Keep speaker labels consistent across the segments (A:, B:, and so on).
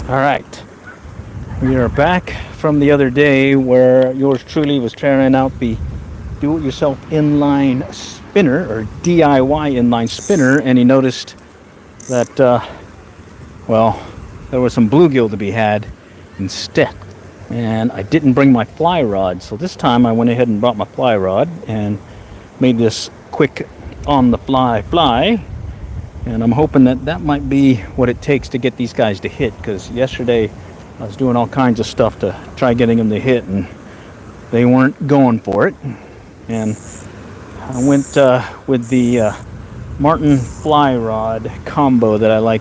A: All right, we are back from the other day where yours truly was trying out the do-it-yourself inline spinner or DIY inline spinner, and he noticed that well, there was some bluegill to be had instead. And I didn't bring my fly rod, so this time I went ahead and brought my fly rod and made this quick on the fly. And I'm hoping that that might be what it takes to get these guys to hit, because yesterday I was doing all kinds of stuff to try getting them to hit and they weren't going for it. And I went with the Martin fly rod combo that I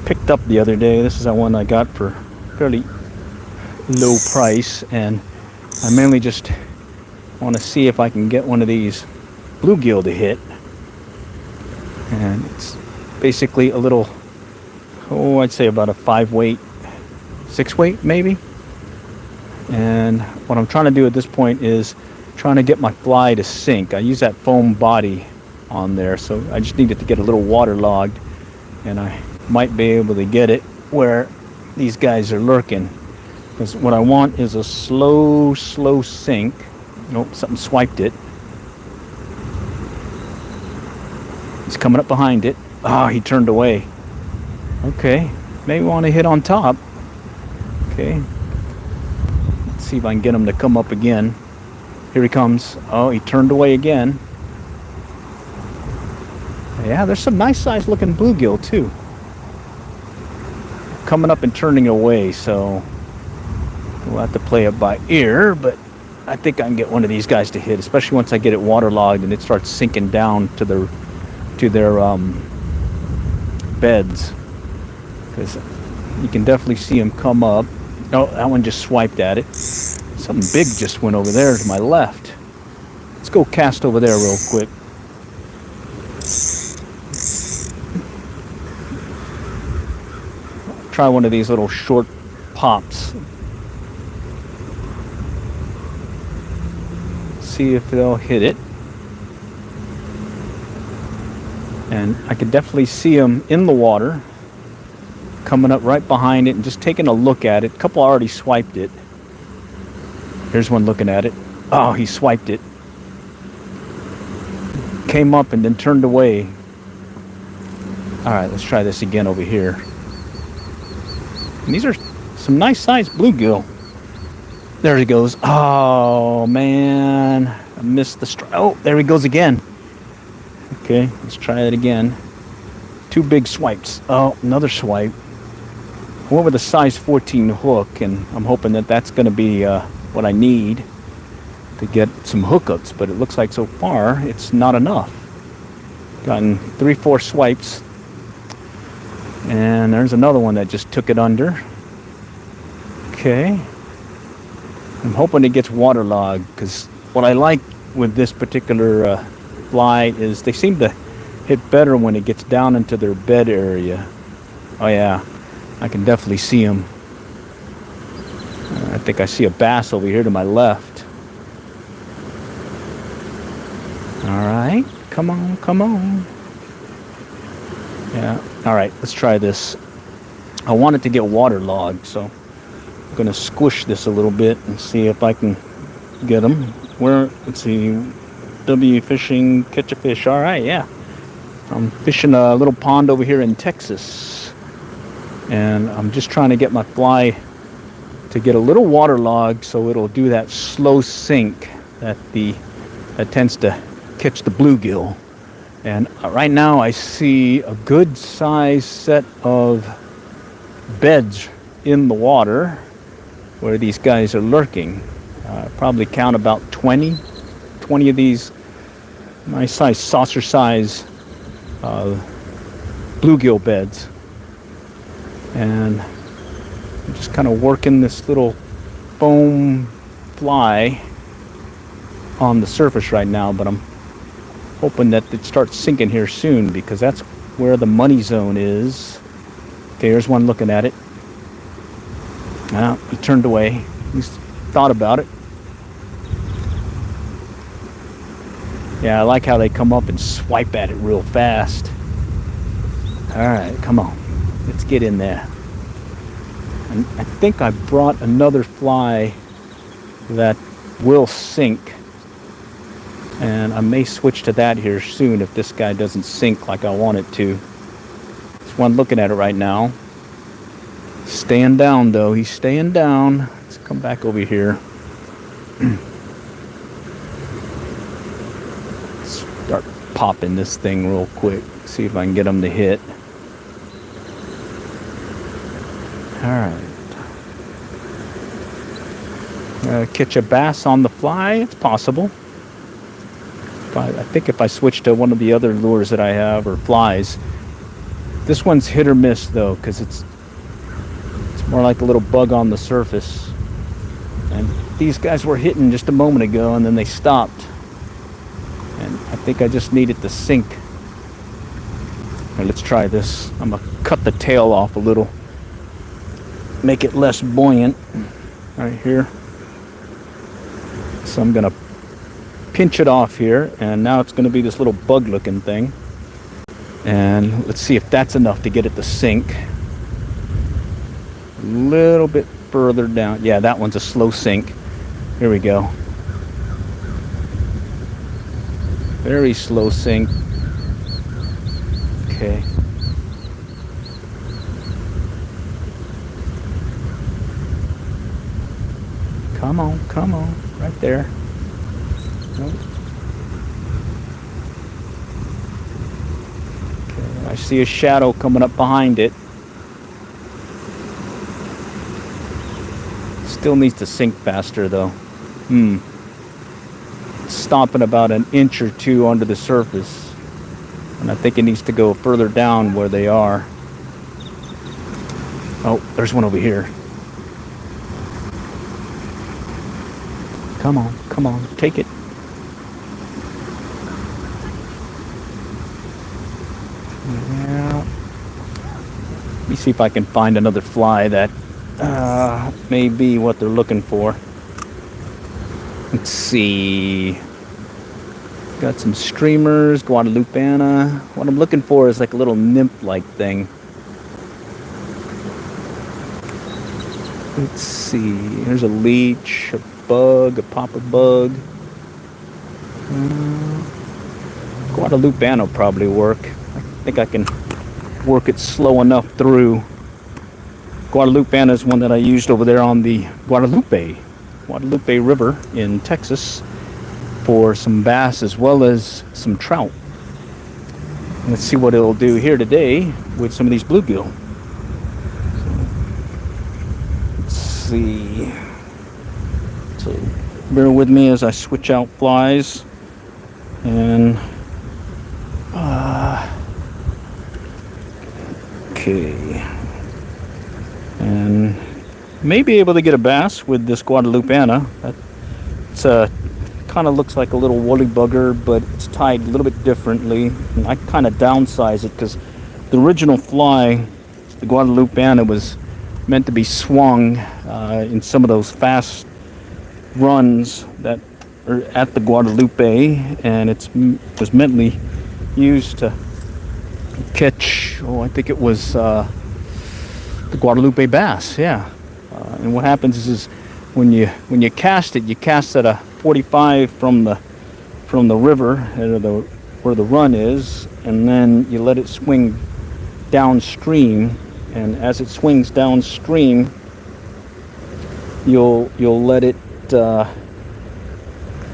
A: picked up the other day. This is the one I got for fairly low price, and I mainly just want to see if I can get one of these bluegill to hit. And it's basically a little, I'd say about a 5-weight, 6-weight maybe. And what I'm trying to do at this point is trying to get my fly to sink. I use that foam body on there, so I just needed to get a little waterlogged, and I might be able to get it where these guys are lurking. Because what I want is a slow sink. Nope, something swiped it. He's coming up behind it. Ah, he turned away. Okay, maybe want to hit on top. Okay, let's see if I can get him to come up again. Here he comes. Oh, he turned away again. Yeah, there's some nice size looking bluegill too. Coming up and turning away, so we'll have to play it by ear, but I think I can get one of these guys to hit, especially once I get it waterlogged and it starts sinking down to their beds, because you can definitely see them come up. Oh, that one just swiped at it. Something big just went over there to my left. Let's go cast over there real quick. Try one of these little short pops. See if they'll hit it. And I can definitely see them in the water, coming up right behind it and just taking a look at it. A couple already swiped it. Here's one looking at it. Oh, he swiped it. Came up and then turned away. All right, let's try this again over here. And these are some nice sized bluegill. There he goes. Oh, man. I missed the strike. Oh, there he goes again. Okay, let's try it again. 2 big swipes. Oh, another swipe. I went with a size 14 hook, and I'm hoping that that's going to be what I need to get some hookups, but it looks like so far it's not enough. Gotten 3-4 swipes, and there's another one that just took it under. Okay. I'm hoping it gets waterlogged, because what I like with this particular fly is they seem to hit better when it gets down into their bed area. Oh yeah, I can definitely see them. I think I see a bass over here to my left. All right, come on. Yeah, all right, let's try this. I want it to get waterlogged, so I'm gonna squish this a little bit and see if I can get them. Let's see, W fishing, catch a fish. All right, yeah. I'm fishing a little pond over here in Texas, and I'm just trying to get my fly to get a little waterlogged so it'll do that slow sink that tends to catch the bluegill. And right now I see a good size set of beds in the water where these guys are lurking. Probably count about 20 of these nice size, saucer size bluegill beds. And I'm just kind of working this little foam fly on the surface right now, but I'm hoping that it starts sinking here soon, because that's where the money zone is. Okay, here's one looking at it. He turned away. He's thought about it. Yeah, I like how they come up and swipe at it real fast. All right, come on. Let's get in there. And I think I brought another fly that will sink, and I may switch to that here soon if this guy doesn't sink like I want it to. There's one looking at it right now. Staying down though, he's staying down. Let's come back over here. Start popping this thing real quick. See if I can get him to hit. Alright. Catch a bass on the fly? It's possible. I think if I switch to one of the other lures that I have, or flies, this one's hit or miss though, because it's more like a little bug on the surface. And these guys were hitting just a moment ago and then they stopped. And I think I just need it to sink. Right, let's try this. I'm gonna cut the tail off a little, make it less buoyant right here. So I'm gonna pinch it off here, and now it's gonna be this little bug looking thing. And let's see if that's enough to get it to sink. A little bit further down. Yeah, that one's a slow sink. Here we go. Very slow sink. Okay. Come on, come on. Right there. Nope. Okay, I see a shadow coming up behind it. Still needs to sink faster though. It's stopping about an inch or two under the surface, and I think it needs to go further down where they are. Oh, there's one over here. Come on, take it. Yeah. Let me see if I can find another fly that may be what they're looking for. Let's see. Got some streamers, Guadalupana. What I'm looking for is like a little nymph-like thing. Let's see. Here's a leech, a bug, a popper bug. Guadalupana will probably work. I think I can work it slow enough through. Guadalupana is one that I used over there on the Guadalupe River in Texas for some bass as well as some trout. Let's see what it'll do here today with some of these bluegill. Let's see. So bear with me as I switch out flies, and okay, and may be able to get a bass with this Guadalupana. It's kind of looks like a little woolly bugger, but it's tied a little bit differently, and I kind of downsize it because the original fly, the Guadalupana, was meant to be swung in some of those fast runs that are at the Guadalupe, and it was mentally used to catch, I think it was the Guadalupe bass, yeah. And what happens is when you cast it, you cast at a 45 from the river, where the run is, and then you let it swing downstream, and as it swings downstream, you'll let it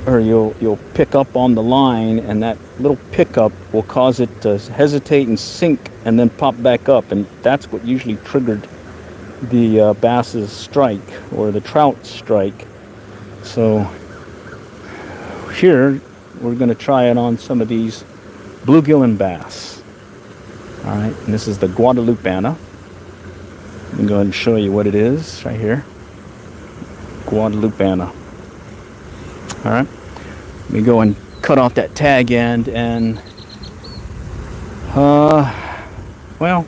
A: or you'll pick up on the line, and that little pickup will cause it to hesitate and sink and then pop back up, and that's what usually triggered the bass's strike or the trout strike. So here we're going to try it on some of these bluegill and bass. All right, and this is the Guadalupana. Let me go ahead and show you what it is right here. Guadalupana. All right, let me go and cut off that tag end, and well,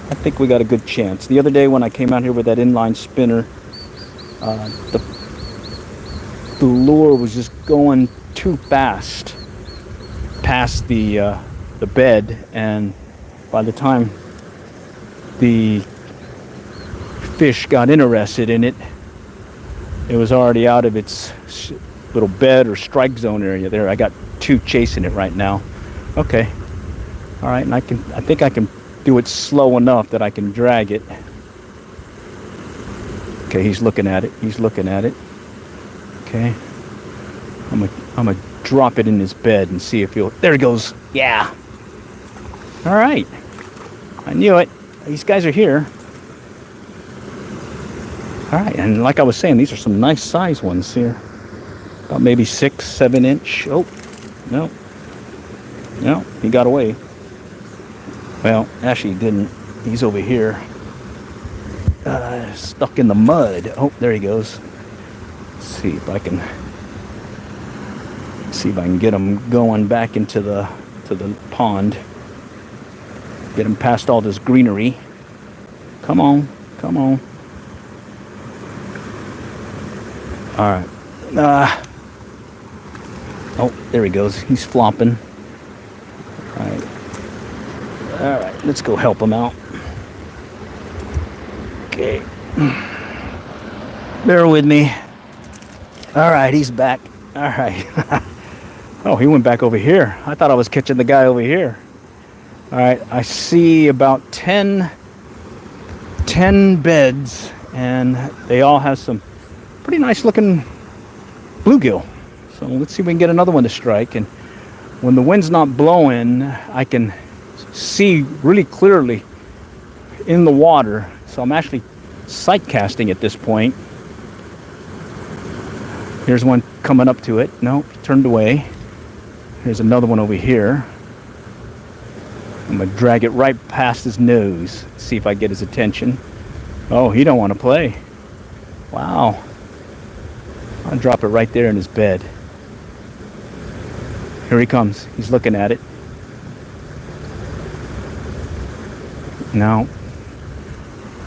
A: I think we got a good chance. The other day when I came out here with that inline spinner, the lure was just going too fast past the bed, and by the time the fish got interested in it, it was already out of its little bed or strike zone area there. I got two chasing it right now. Okay. All right, and I think I can do it slow enough that I can drag it. Okay, he's looking at it. He's looking at it. Okay. I'm gonna drop it in his bed and see if he'll. There he goes. Yeah. All right. I knew it. These guys are here. All right, and like I was saying, these are some nice size ones here. About maybe 6, 7 inch. Oh, no. No, he got away. Well, actually he didn't. He's over here. Stuck in the mud. Oh, there he goes. Let's see if I can get him going back into the pond. Get him past all this greenery. Come on, come on. All right. Oh, there he goes. He's flopping. All right. All right. Let's go help him out. Okay. Bear with me. All right. He's back. All right. Oh, he went back over here. I thought I was catching the guy over here. All right. I see about 10 beds, and they all have some pretty nice looking bluegill. So let's see if we can get another one to strike. And when the wind's not blowing, I can see really clearly in the water. So I'm actually sight casting at this point. Here's one coming up to it. No, turned away. Here's another one over here. I'm gonna drag it right past his nose, see if I get his attention. Oh, he don't want to play. Wow. I'll drop it right there in his bed. Here he comes. He's looking at it. No.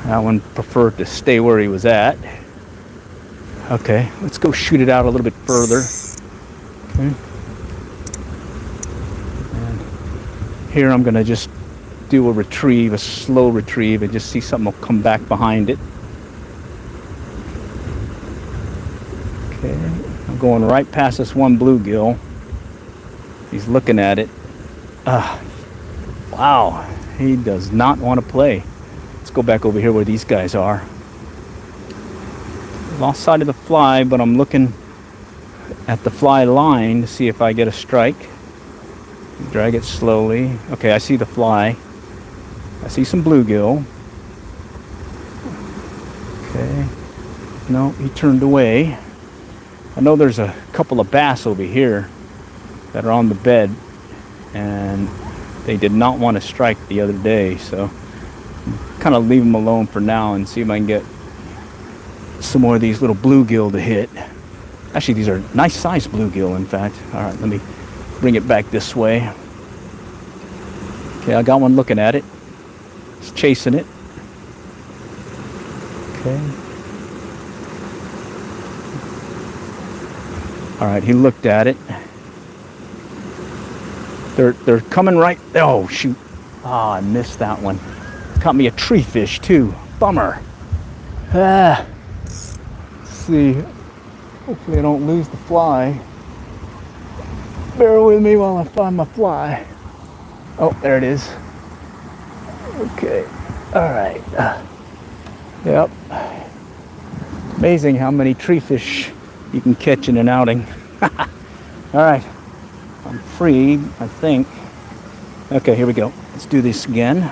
A: That one preferred to stay where he was at. Okay, let's go shoot it out a little bit further. Okay. And here I'm going to just do a retrieve, a slow retrieve, and just see something will come back behind it. Okay, I'm going right past this one bluegill. He's looking at it. Wow, he does not want to play. Let's go back over here where these guys are. Lost sight of the fly, but I'm looking at the fly line to see if I get a strike. Drag it slowly. Okay, I see the fly. I see some bluegill. Okay. No, he turned away. I know there's a couple of bass over here that are on the bed, and they did not want to strike the other day, so kind of leave them alone for now and see if I can get some more of these little bluegill to hit. Actually, these are nice sized bluegill, in fact. All right, let me bring it back this way. Okay, I got one looking at it. It's chasing it. Okay. All right, he looked at it. They're coming right. Oh shoot! Ah, I missed that one. Caught me a tree fish too. Bummer. Let's see. Hopefully I don't lose the fly. Bear with me while I find my fly. Oh, there it is. Okay. All right. Yep. Amazing how many tree fish you can catch in an outing. All right. I'm free, I think. Okay, here we go. Let's do this again.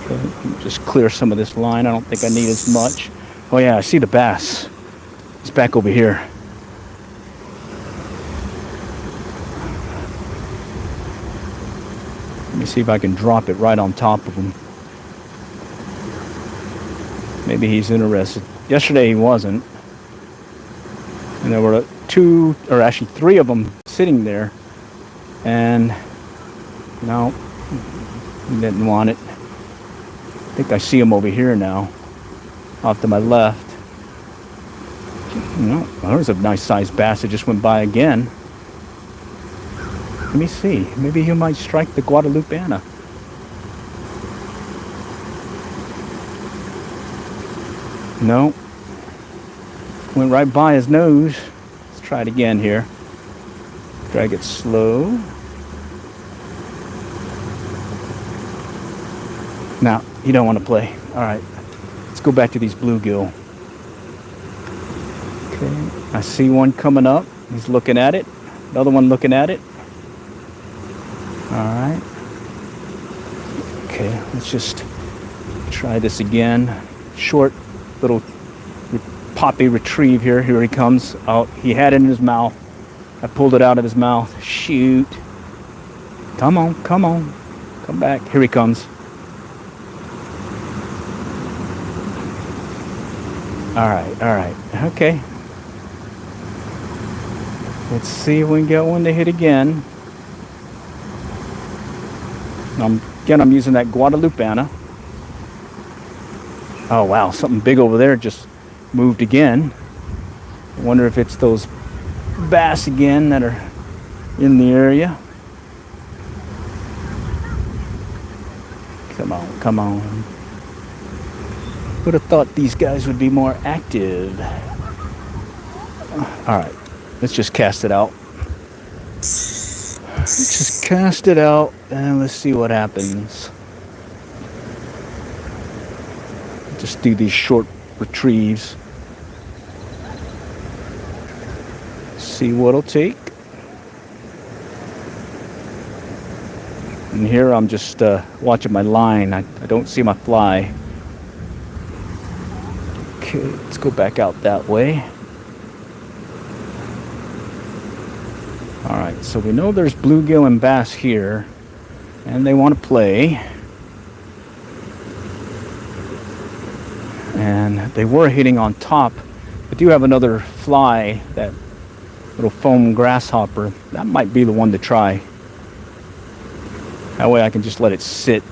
A: Okay, just clear some of this line. I don't think I need as much. Oh yeah, I see the bass. He's back over here. Let me see if I can drop it right on top of him. Maybe he's interested. Yesterday he wasn't. And there were two, or actually three of them sitting there. And no, he didn't want it. I think I see him over here now, off to my left. No, well, there's a nice sized bass that just went by again. Let me see. Maybe he might strike the Guadalupeana. No. Went right by his nose. Let's try it again here. Drag it slow. Now, you don't want to play. All right. Let's go back to these bluegill. Okay. I see one coming up. He's looking at it. Another one looking at it. All right. Okay. Let's just try this again. Short little poppy retrieve here. Here he comes. Oh, he had it in his mouth. I pulled it out of his mouth. Shoot. Come on, come on. Come back. Here he comes. All right. Okay. Let's see if we can get one to hit again. I'm using that Guadalupana. Oh wow, something big over there just moved again. I wonder if it's those bass again that are in the area. Come on. Would have thought these guys would be more active. All right, let's just cast it out. Let's just cast it out and let's see what happens. Just do these short retrieves. See what'll take. And here I'm just watching my line. I don't see my fly. Okay, let's go back out that way. All right, so we know there's bluegill and bass here, and they want to play. And they were hitting on top. I do have another fly, that little foam grasshopper. That might be the one to try. That way I can just let it sit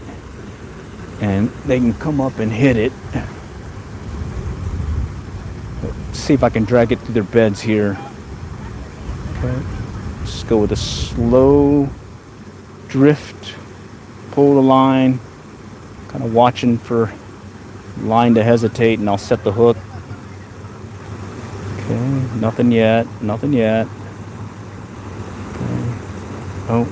A: and they can come up and hit it. Let's see if I can drag it through their beds here. Okay. Just go with a slow drift, pull the line, kind of watching for line to hesitate, and I'll set the hook. Okay, nothing yet. Okay. Oh,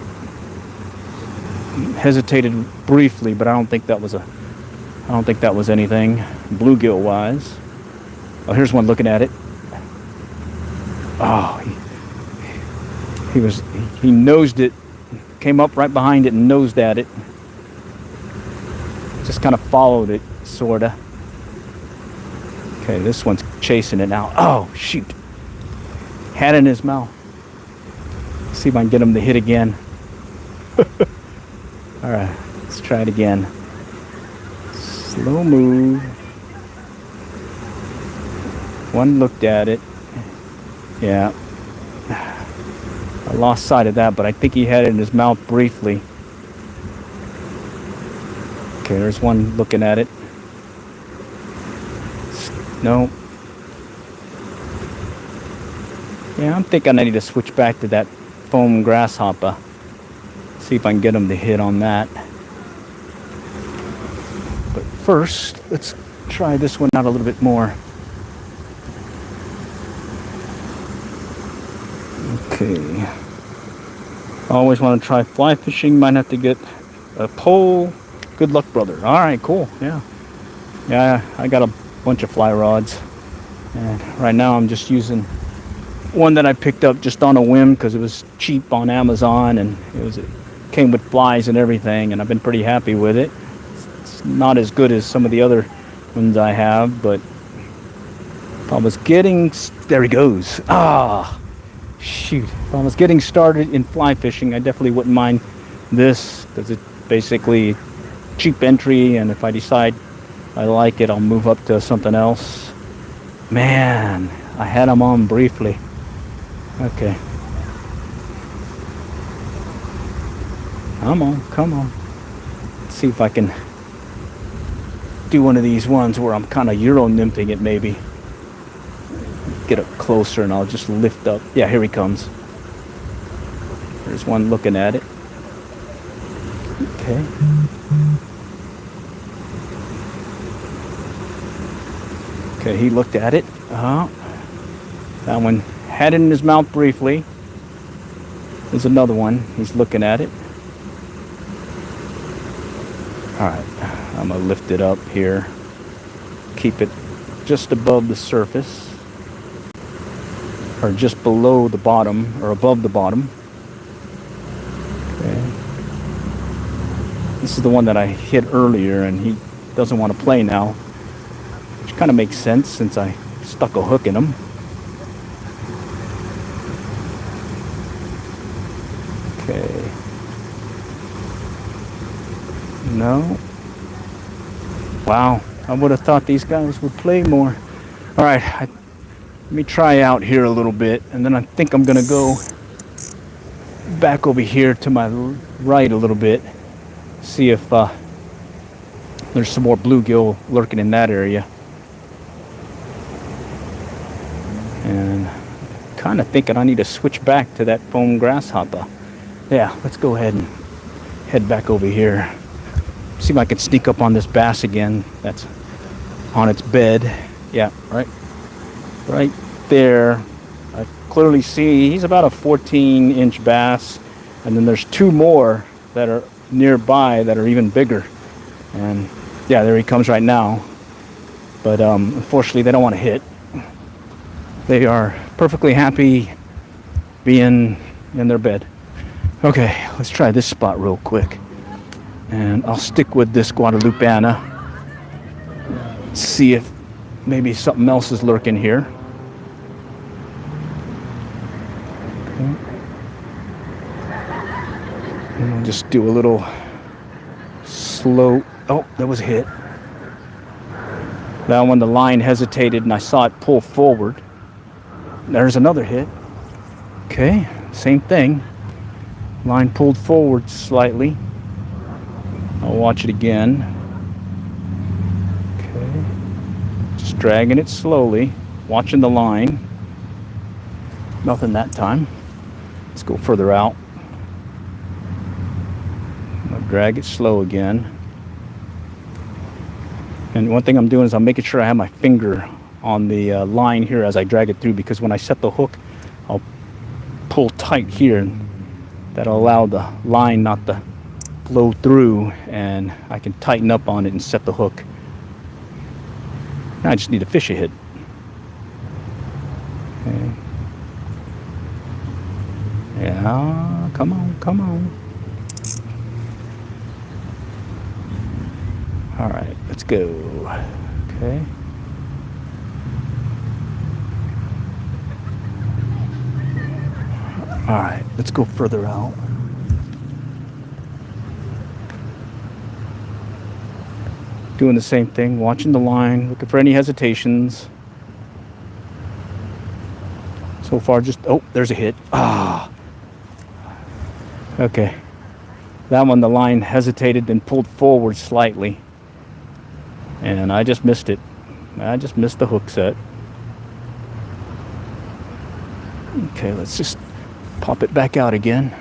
A: hesitated briefly, but I don't think that was anything bluegill wise. Oh, here's one looking at it. Oh, he nosed it, came up right behind it and nosed at it. Just kind of followed it, sorta. Okay, this one's chasing it now. Oh, shoot. Had it in his mouth. See if I can get him to hit again. All right, let's try it again. Slow move. One looked at it. Yeah. I lost sight of that, but I think he had it in his mouth briefly. Okay, there's one looking at it. No. Yeah, I'm thinking I need to switch back to that foam grasshopper. See if I can get him to hit on that. But first, let's try this one out a little bit more. Okay. I always want to try fly fishing. Might have to get a pole. Good luck, brother. All right, cool. Yeah, I got a bunch of fly rods, and right now I'm just using one that I picked up just on a whim because it was cheap on Amazon, and it came with flies and everything, and I've been pretty happy with it. It's not as good as some of the other ones I have, but if I was getting, there he goes. Ah, shoot. If I was getting started in fly fishing, I definitely wouldn't mind this because it's basically cheap entry, and if I decide I like it, I'll move up to something else. Man, I had him on briefly. Okay. Come on. Let's see if I can do one of these ones where I'm kind of Euro nymphing it maybe. Get up closer and I'll just lift up. Yeah, here he comes. There's one looking at it. Okay. Okay, he looked at it. That one had it in his mouth briefly. There's another one. He's looking at it. All right, I'm gonna lift it up here. Keep it just above the surface, or just below the bottom, or above the bottom. Okay. This is the one that I hit earlier, and he doesn't want to play now, which kind of makes sense since I stuck a hook in him. Okay. No. Wow. I would have thought these guys would play more. All right. Let me try out here a little bit, and then I think I'm going to go back over here to my right a little bit. See if there's some more bluegill lurking in that area. And kind of thinking I need to switch back to that foam grasshopper. Yeah, let's go ahead and head back over here. See if I can sneak up on this bass again that's on its bed. Yeah, right there. I clearly see he's about a 14-inch bass, and then there's two more that are nearby that are even bigger. And yeah, there he comes right now. But unfortunately, they don't want to hit. They are perfectly happy being in their bed. Okay, let's try this spot real quick. And I'll stick with this Guadalupana. See if maybe something else is lurking here. Okay. And I'll just do a little slow. Oh, that was a hit. That one, the line hesitated and I saw it pull forward. There's another hit. Okay, same thing. Line pulled forward slightly. I'll watch it again. Okay. Just dragging it slowly. Watching the line. Nothing that time. Let's go further out. I'll drag it slow again. And one thing I'm doing is I'm making sure I have my finger on the line here as I drag it through, because when I set the hook, I'll pull tight here. That'll allow the line not to blow through, and I can tighten up on it and set the hook. Now I just need to fish a hit. Okay. Yeah, come on, come on. All right, let's go. Okay. All right, let's go further out. Doing the same thing, watching the line, looking for any hesitations. So far, just, oh, there's a hit. Ah. Okay. That one, the line hesitated, then pulled forward slightly. And I just missed it. I just missed the hook set. Okay, let's just pop it back out again.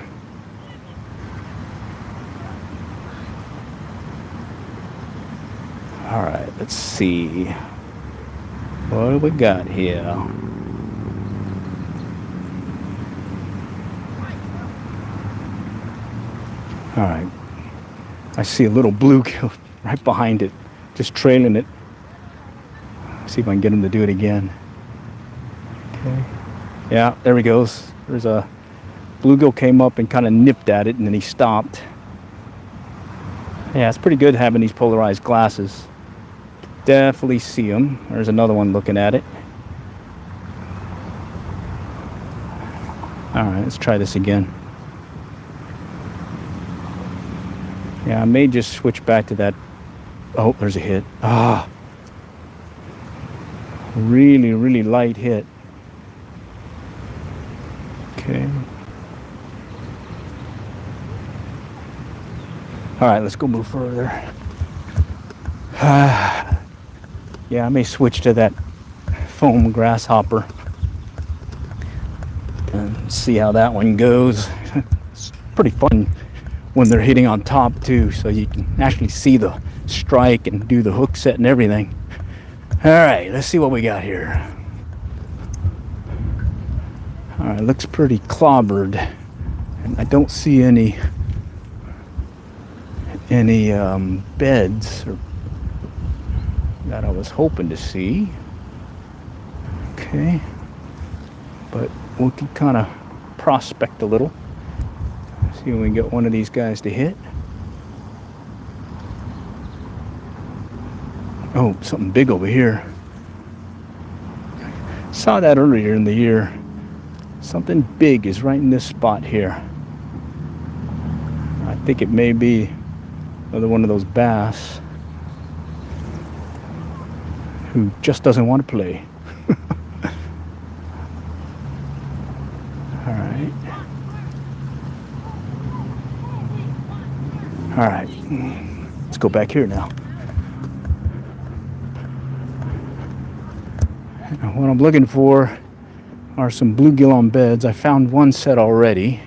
A: All right, let's see. What do we got here? All right. I see a little bluegill right behind it, just trailing it. See if I can get him to do it again. Okay. Yeah, there he goes. There's a bluegill came up and kind of nipped at it, and then he stopped. Yeah, it's pretty good having these polarized glasses. Definitely see them. There's another one looking at it. All right, let's try this again. Yeah, I may just switch back to that. Oh, there's a hit. Ah, really, really light hit. Okay. All right, let's go move further. Yeah, I may switch to that foam grasshopper and see how that one goes. It's pretty fun when they're hitting on top too, so you can actually see the strike and do the hook set and everything. All right, let's see what we got here. All right, looks pretty clobbered, and I don't see any beds that I was hoping to see. Okay, but we can kind of prospect a little. See if we can get one of these guys to hit. Oh, something big over here. Saw that earlier in the year. Something big is right in this spot here. I think it may be another one of those bass who just doesn't want to play. All right. All right. Let's go back here now. What I'm looking for are some bluegill on beds. I found one set already,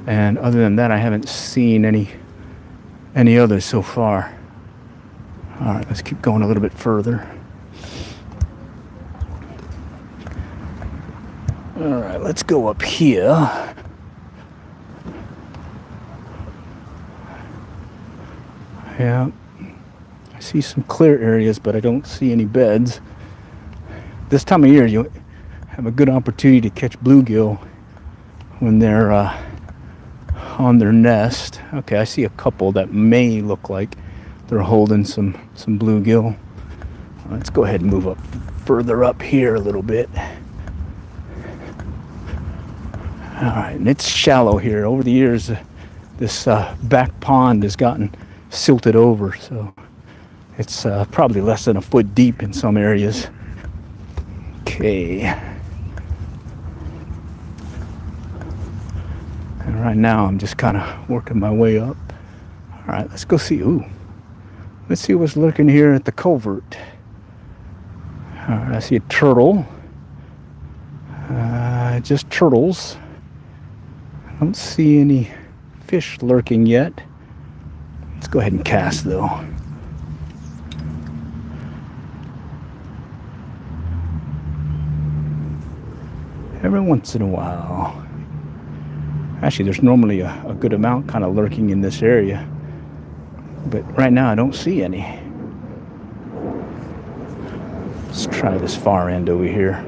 A: and other than that I haven't seen any others so far. All right, let's keep going a little bit further. All right, let's go up here. Yeah, I see some clear areas, but I don't see any beds. This time of year, you have a good opportunity to catch bluegill when they're on their nest. Okay, I see a couple that may look like they're holding some bluegill. Let's go ahead and move up further up here a little bit. All right, and it's shallow here. Over the years, this back pond has gotten silted over, so it's probably less than a foot deep in some areas. Okay. And right now I'm just kind of working my way up. All right, let's go see. Ooh, let's see what's lurking here at the culvert. All right, I see a turtle. Just turtles. I don't see any fish lurking yet. Let's go ahead and cast though. Every once in a while. Actually, there's normally a good amount kind of lurking in this area, but right now I don't see any. Let's try this far end over here.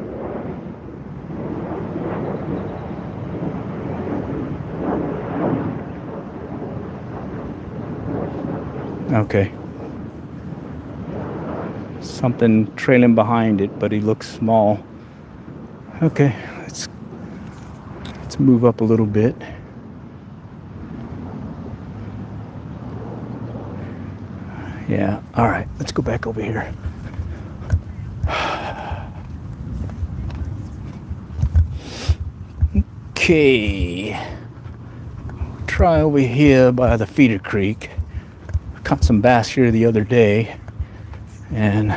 A: Okay. Something trailing behind it, but he looks small. Okay, let's move up a little bit. Yeah, all right, let's go back over here. Okay, try over here by the feeder creek. I caught some bass here the other day, and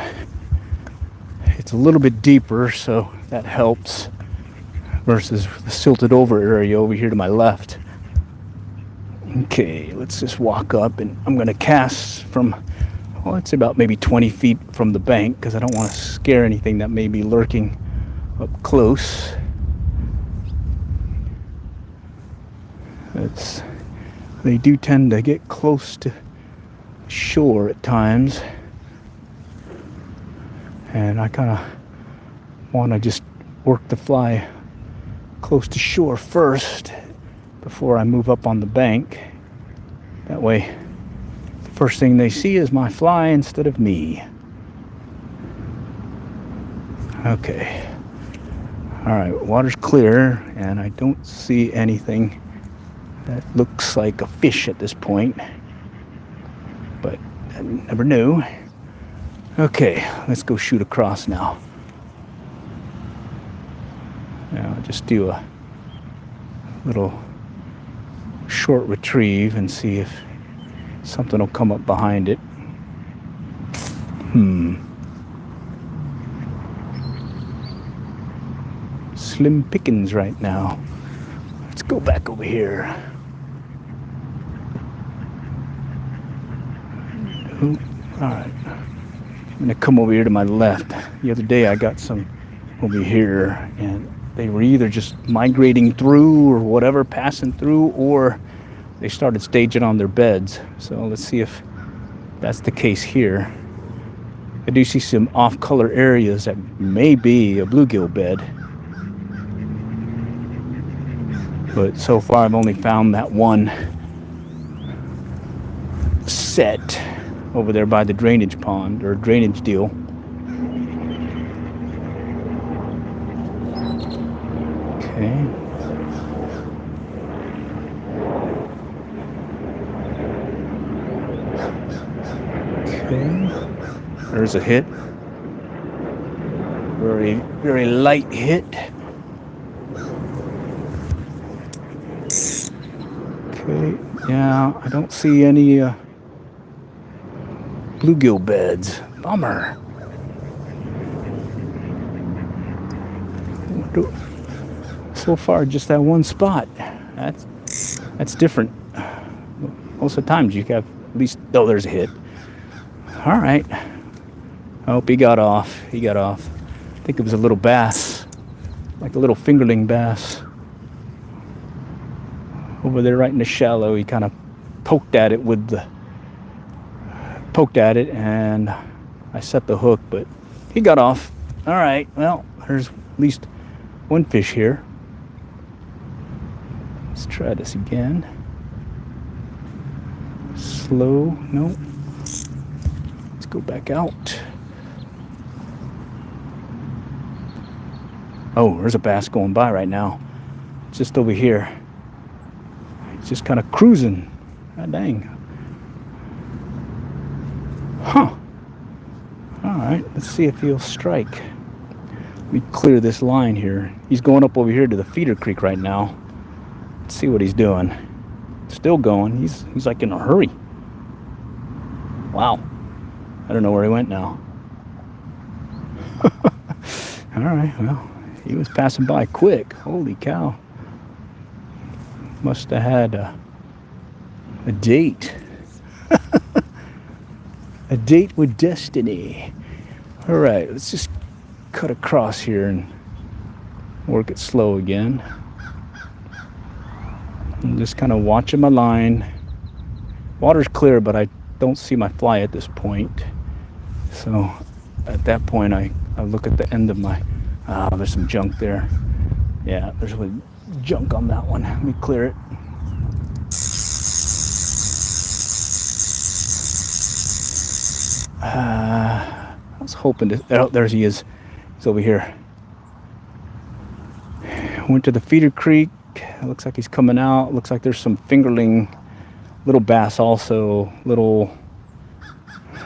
A: it's a little bit deeper, so that helps versus the silted over area over here to my left. Okay, let's just walk up, and I'm gonna cast from, well, it's about maybe 20 feet from the bank because I don't want to scare anything that may be lurking up close. They do tend to get close to shore at times, and I kind of want to just work the fly close to shore first before I move up on the bank. That way the first thing they see is my fly instead of me. Okay, all right, water's clear and I don't see anything that looks like a fish at this point, but I never knew. Okay, let's go shoot across now. Now I'll just do a little short retrieve and see if something will come up behind it. Slim pickings right now. Let's go back over here. Ooh, all right. I'm gonna come over here to my left. The other day I got some over here, and they were either just migrating through or whatever, passing through, or they started staging on their beds. So let's see if that's the case here. I do see some off-color areas that may be a bluegill bed, but so far I've only found that one set over there by the drainage pond or drainage deal. Okay. Okay. There's a hit. Very, very light hit. Okay. Yeah, I don't see any bluegill beds. Bummer. So far, just that one spot. That's different. Most of the times you have at least. Oh, there's a hit. All right. I hope he got off. He got off. I think it was a little bass, like a little fingerling bass. Over there, right in the shallow, he kind of poked at it and I set the hook, but he got off. All right. Well, there's at least one fish here. Let's try this again. Slow. No. Let's go back out. Oh, there's a bass going by right now. Just over here. He's just kind of cruising. God dang. Huh. All right, let's see if he'll strike. Let me clear this line here. He's going up over here to the feeder creek right now. Let's see what he's doing. Still going. He's like in a hurry. Wow. I don't know where he went now. All right, well, he was passing by quick. Holy cow. Must have had a date. A date with destiny. All right, let's just cut across here and work it slow again. I'm just kind of watching my line. Water's clear, but I don't see my fly at this point. So at that point, I look at the end of my... there's some junk there. Yeah, there's junk on that one. Let me clear it. I was hoping to... Oh, there he is. He's over here. Went to the feeder creek. It looks like he's coming out. Looks like there's some fingerling, little bass also, little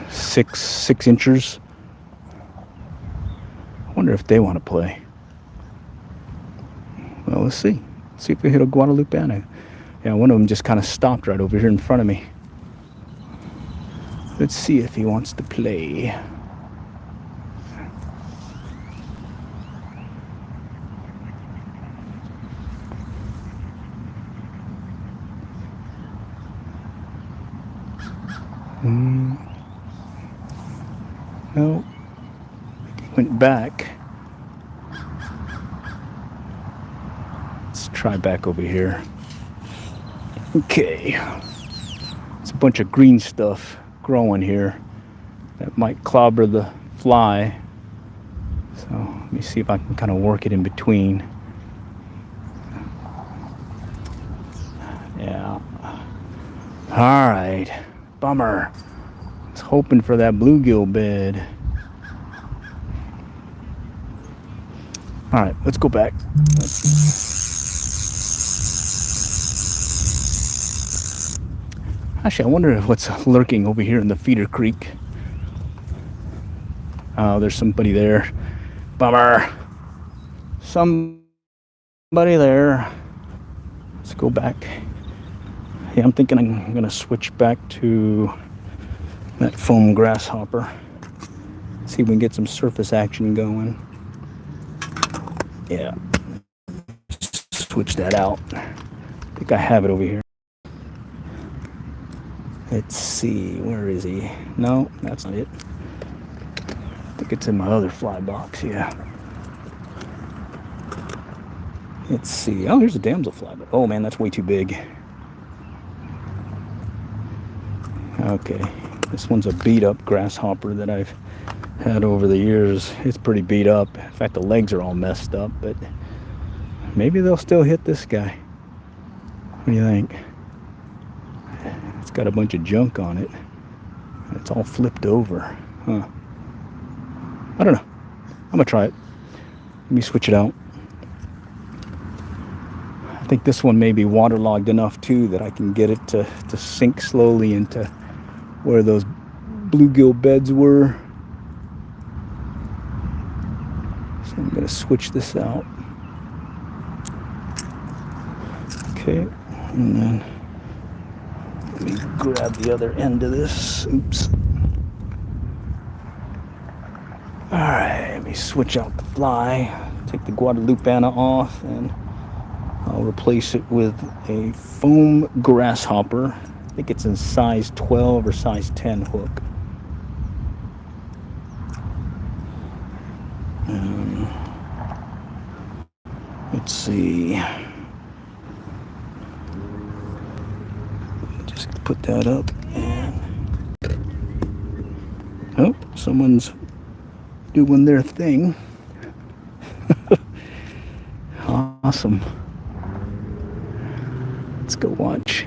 A: six inchers. I wonder if they want to play. Well, let's see. See if we hit a Guadalupeana. Yeah, one of them just kind of stopped right over here in front of me. Let's see if he wants to play. No. He went back. Let's try back over here. Okay. It's a bunch of green stuff growing here that might clobber the fly. So let me see if I can kind of work it in between. Yeah. All right. Bummer. I was hoping for that bluegill bed. All right, let's go back. Actually, I wonder what's lurking over here in the feeder creek. Oh, there's somebody there. Bummer. Somebody there. Let's go back. Yeah, I'm thinking I'm gonna switch back to that foam grasshopper. See if we can get some surface action going. Yeah. Switch that out. I think I have it over here. Let's see, where is he? No, that's not it. it's in my other fly box, yeah. Let's see. Oh, here's a damselfly. But oh man, that's way too big. Okay, this one's a beat up grasshopper that I've had over the years. It's pretty beat up. In fact, the legs are all messed up, but maybe they'll still hit this guy. What do you think? It's got a bunch of junk on it. It's all flipped over. Huh. I don't know. I'm gonna try it. Let me switch it out. I think this one may be waterlogged enough too that I can get it to sink slowly into where those bluegill beds were. So I'm gonna switch this out. Okay, and then let me grab the other end of this. Oops. All right, let me switch out the fly, take the Guadalupana off, and I'll replace it with a foam grasshopper. I think it's in size 12 or size 10 hook. Let's see. Just put that up and oh, someone's doing their thing. Awesome. Let's go watch.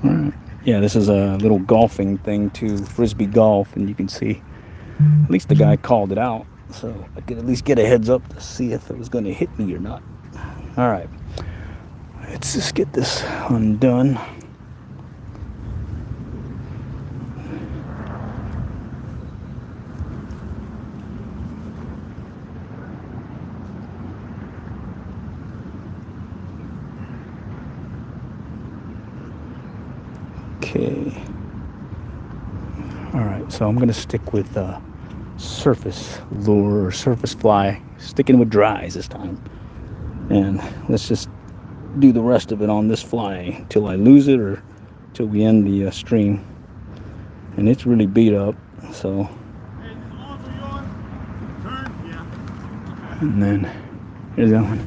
A: Alright. Yeah, this is a little golfing thing too, frisbee golf, and you can see at least the guy called it out, so I could at least get a heads up to see if it was going to hit me or not. Alright, let's just get this undone. Okay. All right, so I'm going to stick with surface lure or surface fly, sticking with dries this time. And let's just do the rest of it on this fly till I lose it or till we end the stream. And it's really beat up, so. And then here's that one.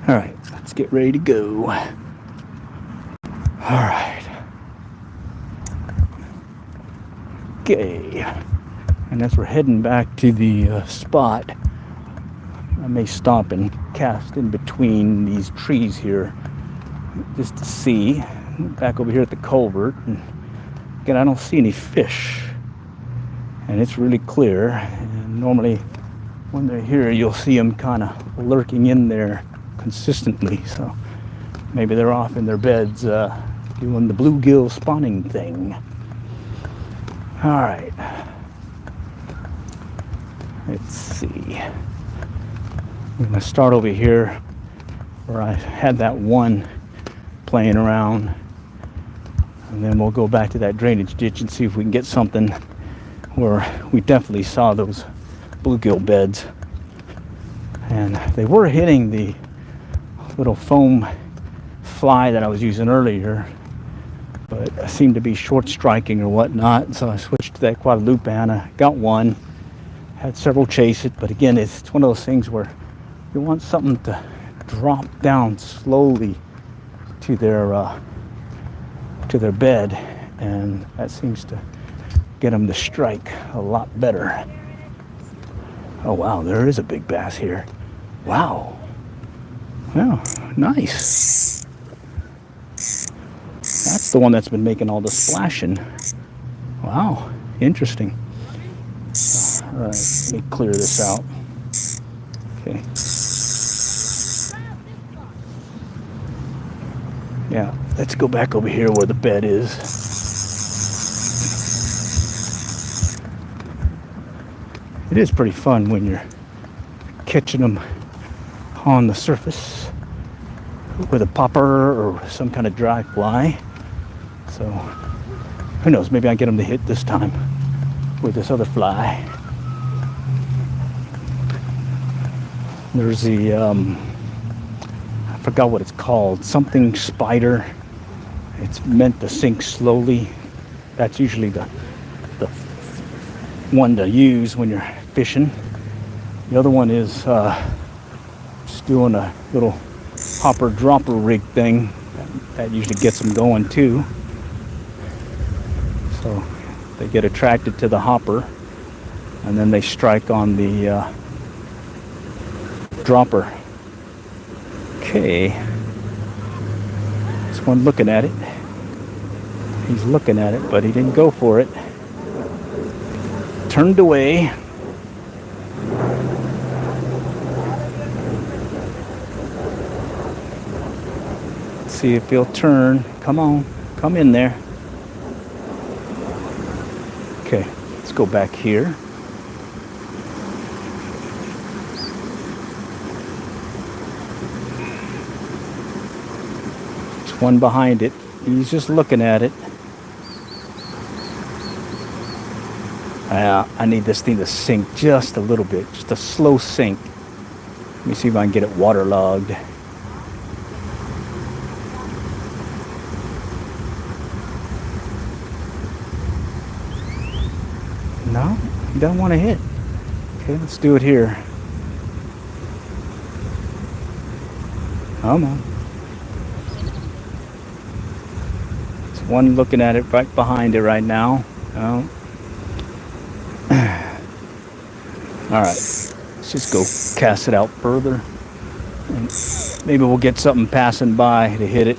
A: All right, let's get ready to go. All right. Okay. And as we're heading back to the spot, I may stop and cast in between these trees here just to see. Back over here at the culvert. And again, I don't see any fish. And it's really clear. And normally when they're here, you'll see them kind of lurking in there consistently. So maybe they're off in their beds doing the bluegill spawning thing. All right. Let's see. I'm going to start over here where I had that one playing around. And then we'll go back to that drainage ditch and see if we can get something where we definitely saw those bluegill beds. And they were hitting the little foam fly that I was using earlier, but I seemed to be short striking or whatnot, so I switched to that Guadalupana. Got one, had several chase it, but again, it's one of those things where you want something to drop down slowly to their bed, and that seems to get them to strike a lot better. Oh wow, there is a big bass here. Wow. Wow, nice. That's the one that's been making all the splashing. Wow, interesting. All right, let me clear this out. Okay. Yeah, let's go back over here where the bed is. It is pretty fun when you're catching them on the surface with a popper or some kind of dry fly. So who knows, maybe I get them to hit this time with this other fly. There's the I forgot what it's called, something spider. It's meant to sink slowly. That's usually the one to use when you're fishing. The other one is just doing a little hopper dropper rig thing. That usually gets them going too. So they get attracted to the hopper, and then they strike on the dropper. Okay, this one looking at it. He's looking at it, but he didn't go for it. Turned away. Let's see if he'll turn. Come on, come in there. Okay, let's go back here. There's one behind it. He's just looking at it. I need this thing to sink just a little bit, just a slow sink. Let me see if I can get it waterlogged. No, he doesn't want to hit. Okay, let's do it here. Come on. There's one looking at it right behind it right now. Oh. All right, let's just go cast it out further, and maybe we'll get something passing by to hit it.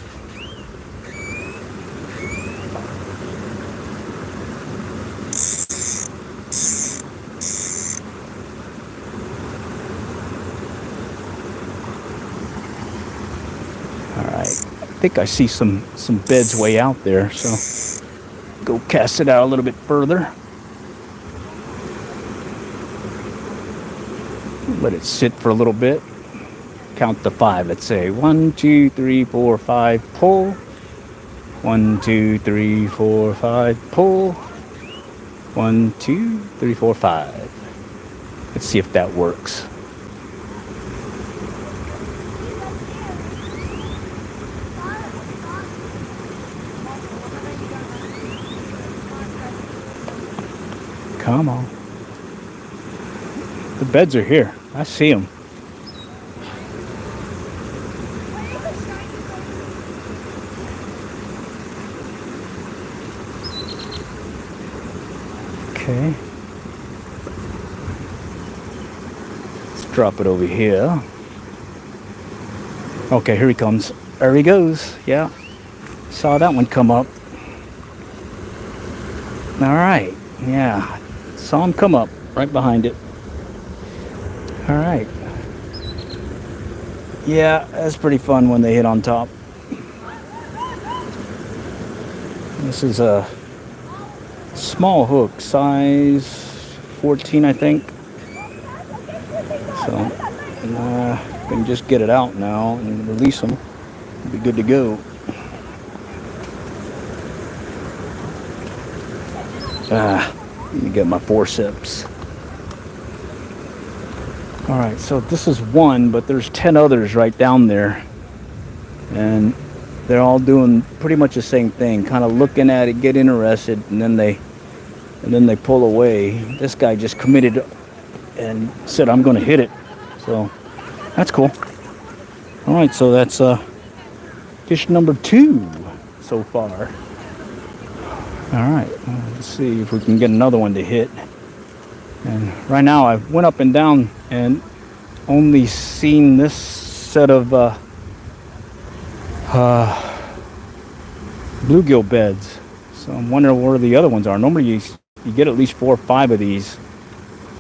A: All right, I think I see some beds way out there, so go cast it out a little bit further. Let it sit for a little bit. Count to 5, let's say. 1, 2, 3, 4, 5, pull. 1, 2, 3, 4, 5, pull. 1, 2, 3, 4, 5. Let's see if that works. Come on. The beds are here. I see them. Okay. Let's drop it over here. Okay, here he comes. There he goes. Yeah. Saw that one come up. All right. Yeah. Saw him come up right behind it. All right. Yeah, that's pretty fun when they hit on top. This is a small hook, size 14, I think. So, I can just get it out now and release them. It'll be good to go. Let me get my forceps. All right, so this is one, but there's 10 others right down there, and they're all doing pretty much the same thing, kind of looking at it, get interested, and then they pull away. This guy just committed and said, "I'm going to hit it." So that's cool. All right, so that's fish number 2 so far. All right, let's see if we can get another one to hit. And right now I went up and down and only seen this set of bluegill beds. So I'm wondering where the other ones are. Normally you get at least 4 or 5 of these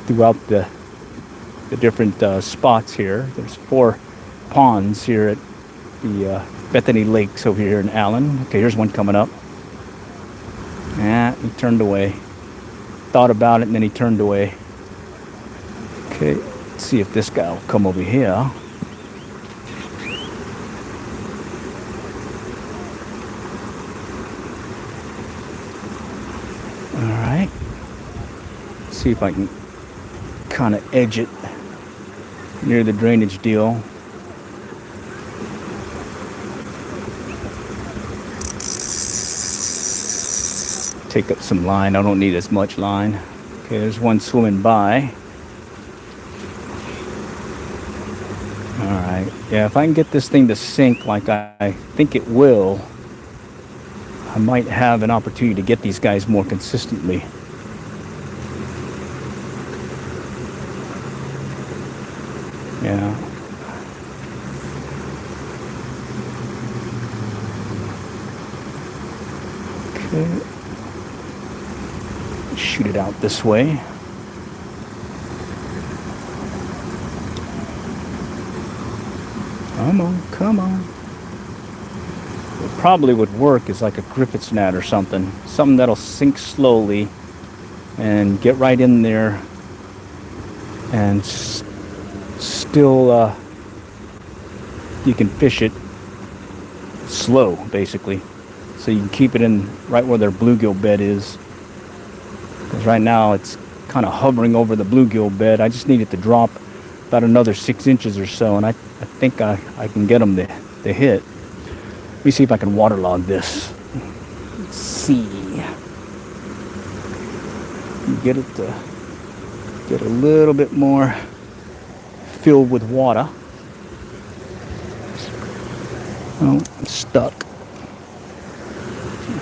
A: throughout the different spots here. There's 4 ponds here at the Bethany Lakes over here in Allen. Okay, here's one coming up. Yeah, he turned away. Thought about it and then he turned away. Okay, let's see if this guy will come over here. Alright. See if I can kind of edge it. near the drainage deal. Take up some line. I don't need as much line. Okay, there's one swimming by. Alright, yeah, if I can get this thing to sink like I think it will, I might have an opportunity to get these guys more consistently. Yeah. Okay. Shoot it out this way. Come on, come on. What probably would work is like a Griffith's net or something. Something that'll sink slowly and get right in there and still you can fish it slow, basically. So you can keep it in right where their bluegill bed is. Because right now it's kind of hovering over the bluegill bed. I just need it to drop about another 6 inches or so, and I think I can get them to hit. Let me see if I can waterlog this. Let's see. Get it to get a little bit more filled with water. Oh, it's stuck.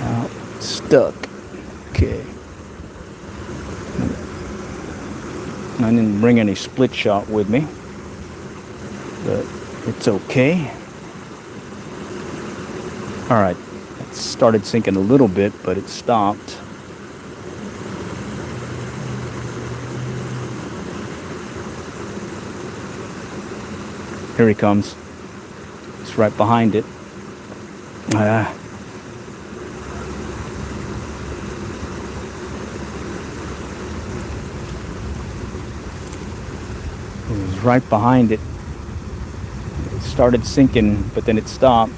A: Oh, it's stuck. Okay. I didn't bring any split shot with me, but it's okay. All right, it started sinking a little bit, but it stopped. Here he comes. It's right behind it. It was right behind it. It started sinking, but then it stopped.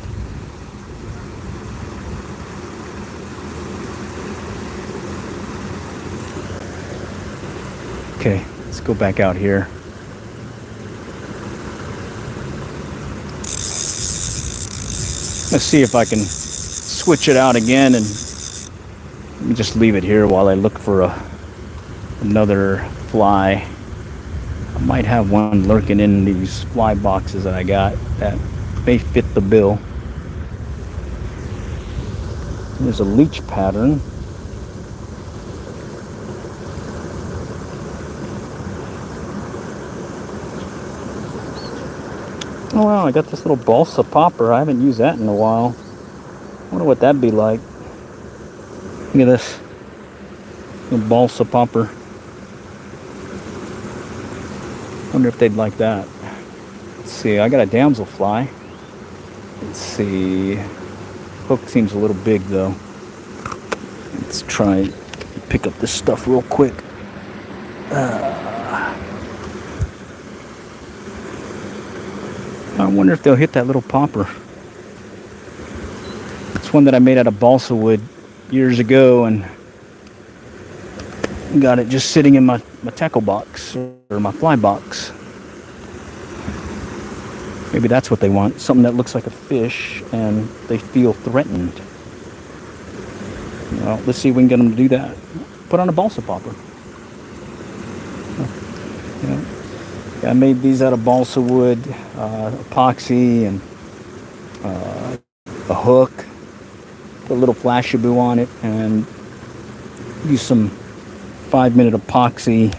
A: Okay, let's go back out here. Let's see if I can switch it out again, and let me just leave it here while I look for another fly. I might have one lurking in these fly boxes that I got that may fit the bill. There's a leech pattern. Oh wow, I got this little balsa popper. I haven't used that in a while. I wonder what that'd be like. Look at this. Little balsa popper. Wonder if they'd like that. Let's see, I got a damselfly. Let's see. Hook seems a little big though. Let's try and pick up this stuff real quick. I wonder if they'll hit that little popper. It's one that I made out of balsa wood years ago, and got it just sitting in my tackle box or my fly box. Maybe that's what they want. Something that looks like a fish and they feel threatened. Well, let's see if we can get them to do that. Put on a balsa popper. Yeah, I made these out of balsa wood, epoxy, and a hook. Put a little Flashaboo on it and use some 5-minute epoxy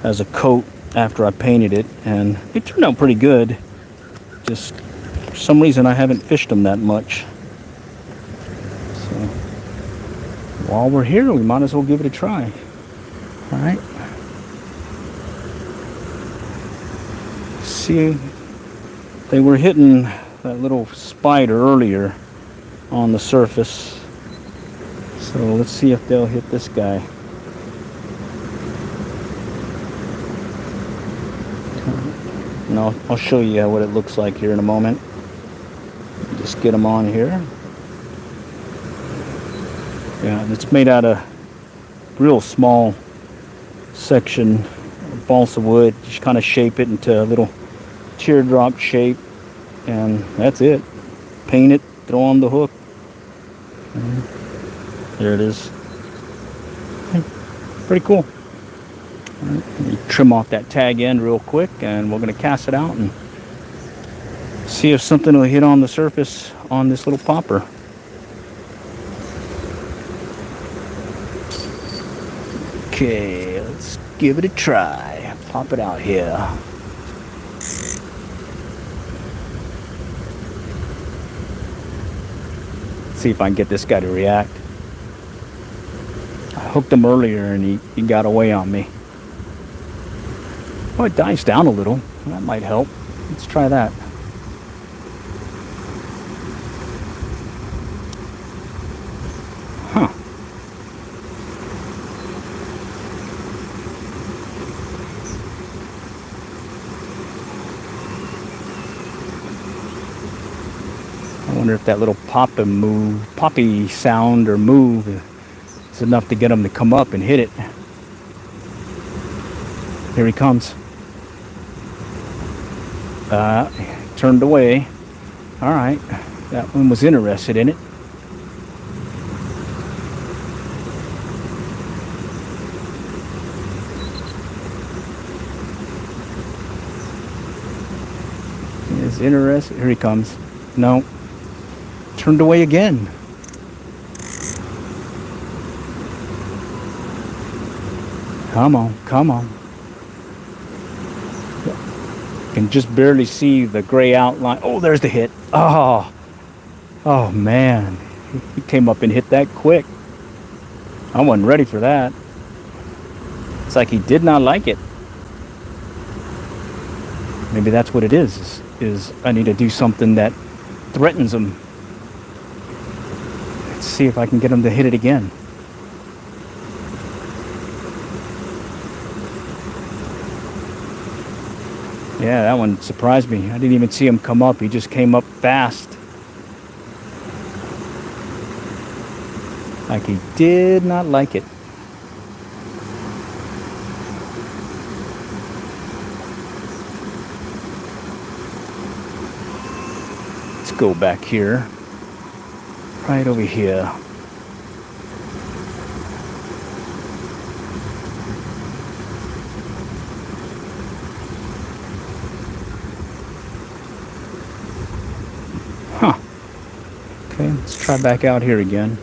A: as a coat after I painted it, and it turned out pretty good. Just for some reason I haven't fished them that much. So while we're here, we might as well give it a try. All right. See, they were hitting that little spider earlier on the surface. So let's see if they'll hit this guy. And I'll show you what it looks like here in a moment. Just get them on here. Yeah, it's made out of real small section balsa wood, just kind of shape it into a little teardrop shape, and that's it. Paint it, throw on the hook. And there it is. Pretty cool. All right, let me trim off that tag end real quick, and we're going to cast it out and see if something will hit on the surface on this little popper. Okay, let's give it a try. Pop it out here. See if I can get this guy to react. I hooked him earlier and he got away on me. Oh, it dives down a little. That might help. Let's try that. Huh. I wonder if that little poppy sound or move is enough to get him to come up and hit it. Here he comes. Turned away. All right, that one was interested in it. Is interested. Here he comes. No. Turned away again. Come on, come on. Can just barely see the gray outline. Oh, there's the hit. Oh man, he came up and hit that quick. I wasn't ready for that. It's like he did not like it. Maybe that's what it is I need to do something that threatens him. Let's see if I can get him to hit it again. Yeah, that one surprised me. I didn't even see him come up. He just came up fast. Like he did not like it. Let's go back here. Right over here. Huh. Okay, let's try back out here again.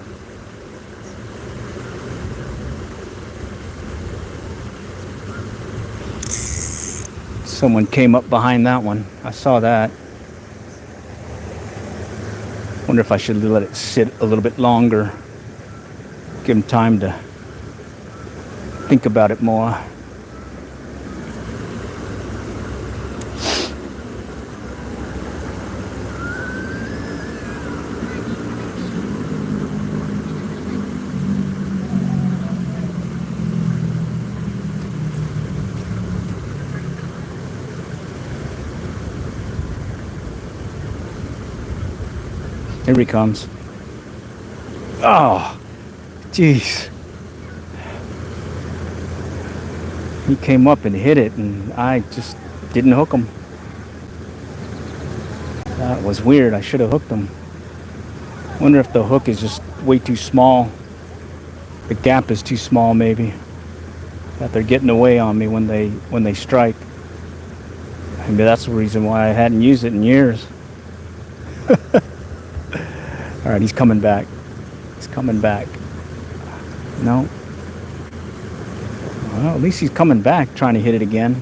A: Someone came up behind that one. I saw that. Wonder if I should let it sit a little bit longer. Give him time to think about it more. Here he comes. Oh, jeez. He came up and hit it, and I just didn't hook him. That was weird. I should have hooked him. Wonder if the hook is just way too small. The gap is too small, maybe. That they're getting away on me when they strike. Maybe that's the reason why I hadn't used it in years. All right, he's coming back. He's coming back. No. Well, at least he's coming back, trying to hit it again.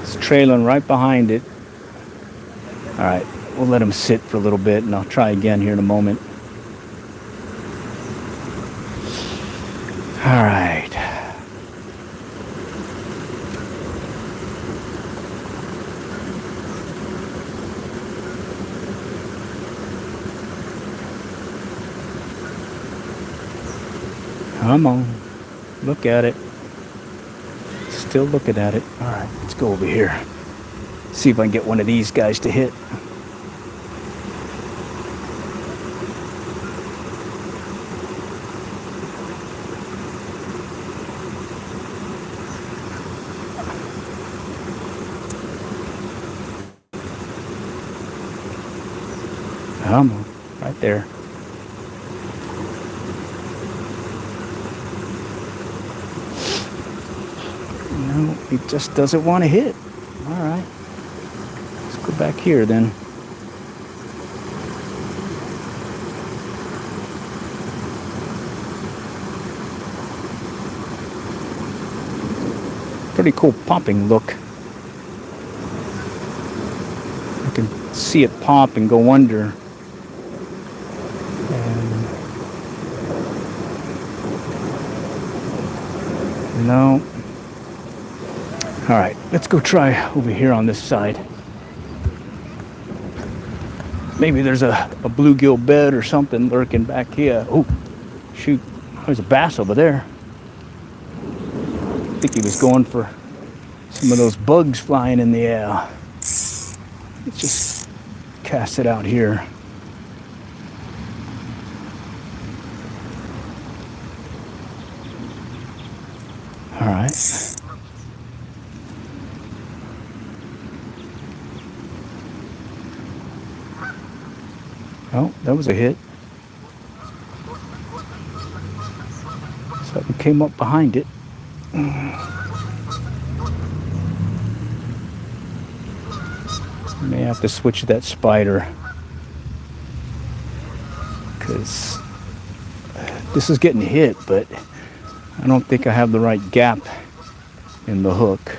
A: It's trailing right behind it. All right, we'll let him sit for a little bit, and I'll try again here in a moment. All right. Come on, look at it. Still looking at it. All right, let's go over here. See if I can get one of these guys to hit. Come on, right there. No, he just doesn't want to hit. All right. Let's go back here then. Pretty cool popping look. I can see it pop and go under. And no. All right, let's go try over here on this side. Maybe there's a bluegill bed or something lurking back here. Oh, shoot, there's a bass over there. I think he was going for some of those bugs flying in the air. Let's just cast it out here. All right. Oh, that was a hit. Something came up behind it. May have to switch that spider because this is getting hit, but I don't think I have the right gap in the hook.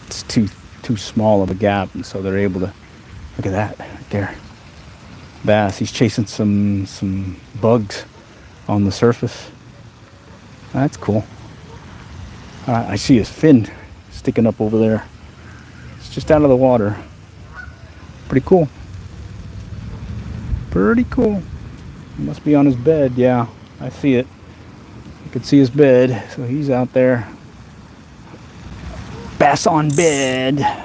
A: It's too small of a gap, and so they're able to. Look at that right there. Bass. He's chasing some bugs on the surface. That's cool. I see his fin sticking up over there. It's just out of the water. Pretty cool. Pretty cool. He must be on his bed. Yeah, I see it. You can see his bed. So he's out there. Bass on bed.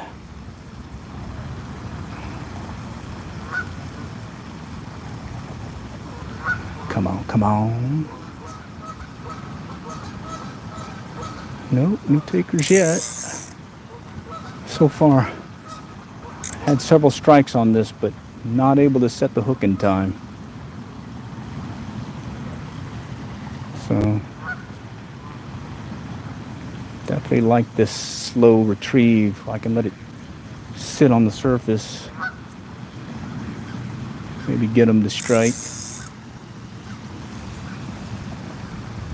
A: Come on, come on. Nope, no takers yet. So far, had several strikes on this, but not able to set the hook in time. So, definitely like this slow retrieve. I can let it sit on the surface. Maybe get him to strike.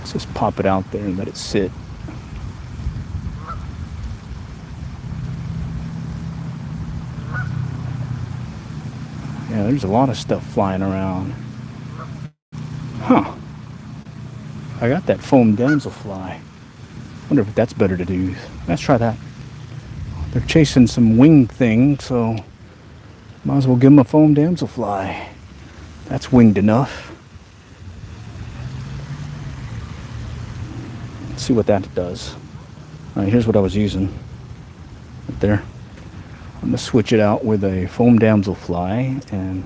A: Let's just pop it out there and let it sit. Yeah, there's a lot of stuff flying around. Huh. I got that foam damselfly. Wonder if that's better to do. Let's try that. They're chasing some wing thing, so might as well give them a foam damselfly. That's winged enough. Let's see what that does. All right, here's what I was using. Right there. I'm gonna switch it out with a foam damselfly, and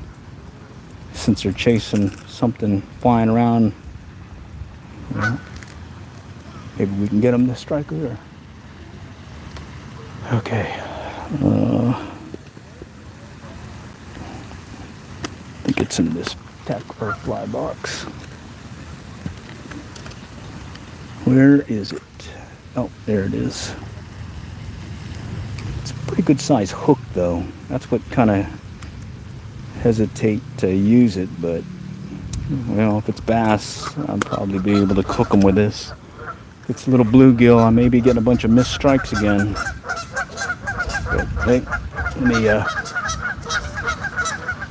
A: since they're chasing something flying around, you know, maybe we can get them to strike there. Okay. I think it's in this tackle fly box. Where is it? Oh, there it is. It's a pretty good size hook though. That's what kind of hesitate to use it, but well, if it's bass, I'll probably be able to cook them with this. If it's a little bluegill, I may be getting a bunch of missed strikes again. But hey,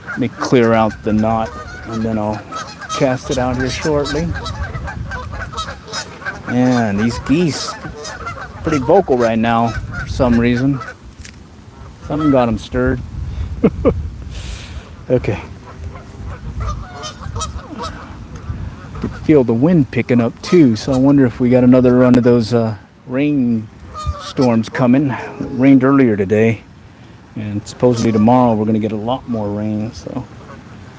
A: let me clear out the knot, and then I'll cast it out here shortly. Man, these geese pretty vocal right now for some reason. Something got them stirred. Okay. I could feel the wind picking up too, so I wonder if we got another run of those rain storms coming. It rained earlier today, and supposedly tomorrow we're going to get a lot more rain. So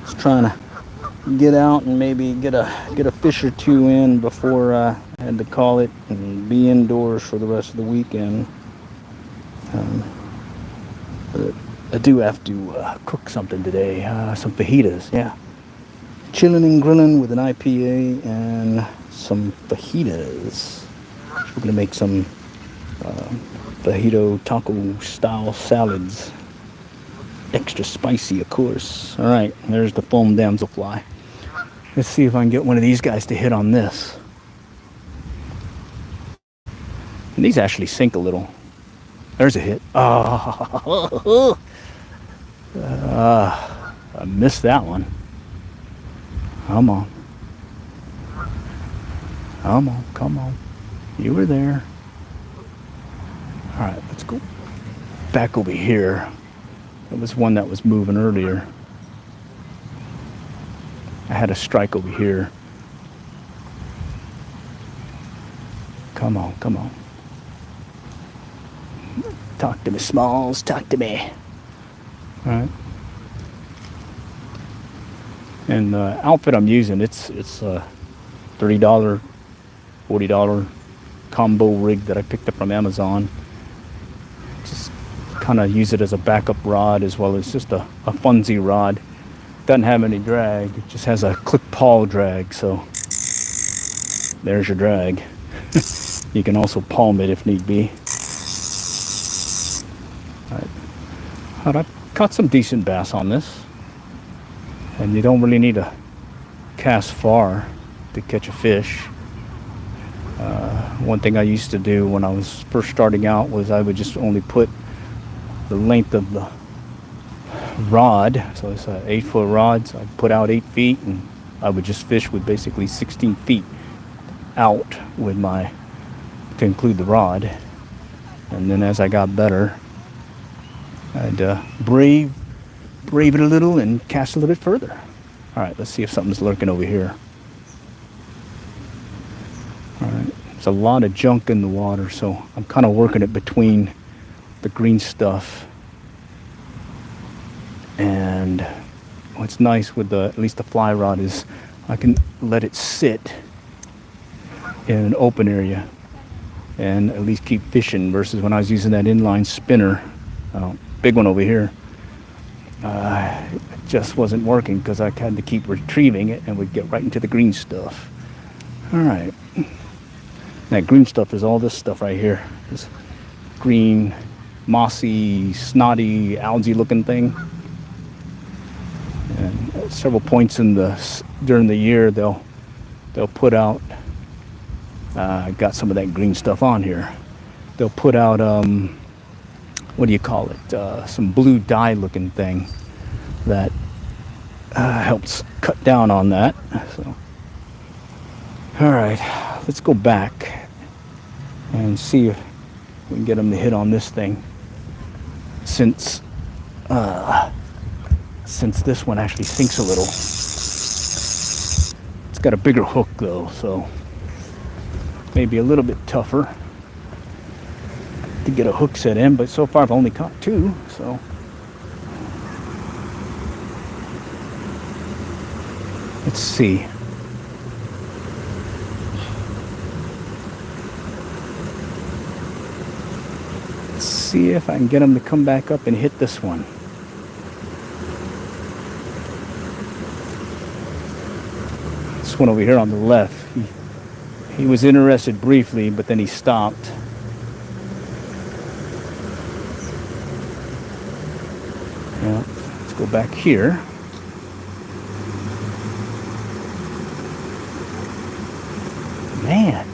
A: just trying to get out and maybe get a fish or two in before I had to call it and be indoors for the rest of the weekend. But I do have to cook something today. Some fajitas, yeah. Chilling and grilling with an IPA and some fajitas. We're gonna make some fajito taco style salads. Extra spicy, of course. All right, there's the foam damselfly. Let's see if I can get one of these guys to hit on this. And these actually sink a little. There's a hit. Oh, I missed that one. Come on. Come on, come on. You were there. All right, let's go back over here. There was one that was moving earlier. I had a strike over here. Come on, come on. Talk to me, Smalls. Talk to me. All right. And the outfit I'm using, it's a $30, $40 combo rig that I picked up from Amazon. Just kind of use it as a backup rod as well as just a funsy rod. Doesn't have any drag. It just has a click pawl drag. So there's your drag. You can also palm it if need be. All right. I've caught some decent bass on this. And you don't really need to cast far to catch a fish. One thing I used to do when I was first starting out was I would just only put the length of the rod, so it's an 8-foot rod, so I'd put out 8 feet and I would just fish with basically 16 feet out with to include the rod. And then as I got better, I'd brave it a little and cast a little bit further. All right, let's see if something's lurking over here. All right, there's a lot of junk in the water, so I'm kind of working it between the green stuff. And what's nice with at least the fly rod is I can let it sit in an open area and at least keep fishing versus when I was using that inline spinner, big one over here. It just wasn't working because I had to keep retrieving it and would get right into the green stuff. All right. That green stuff is all this stuff right here. This green, mossy, snotty, algae looking thing. And at several points during the year, they'll put out, I got some of that green stuff on here. They'll put out, what do you call it? Some blue dye looking thing that helps cut down on that. So, all right, let's go back and see if we can get them to hit on this thing. Since this one actually sinks a little, it's got a bigger hook though, so maybe a little bit tougher to get a hook set in, but so far I've only caught 2, so let's see. Let's see if I can get him to come back up and hit this one. This one over here on the left, he was interested briefly, but then he stopped. Yeah, let's go back here. Man,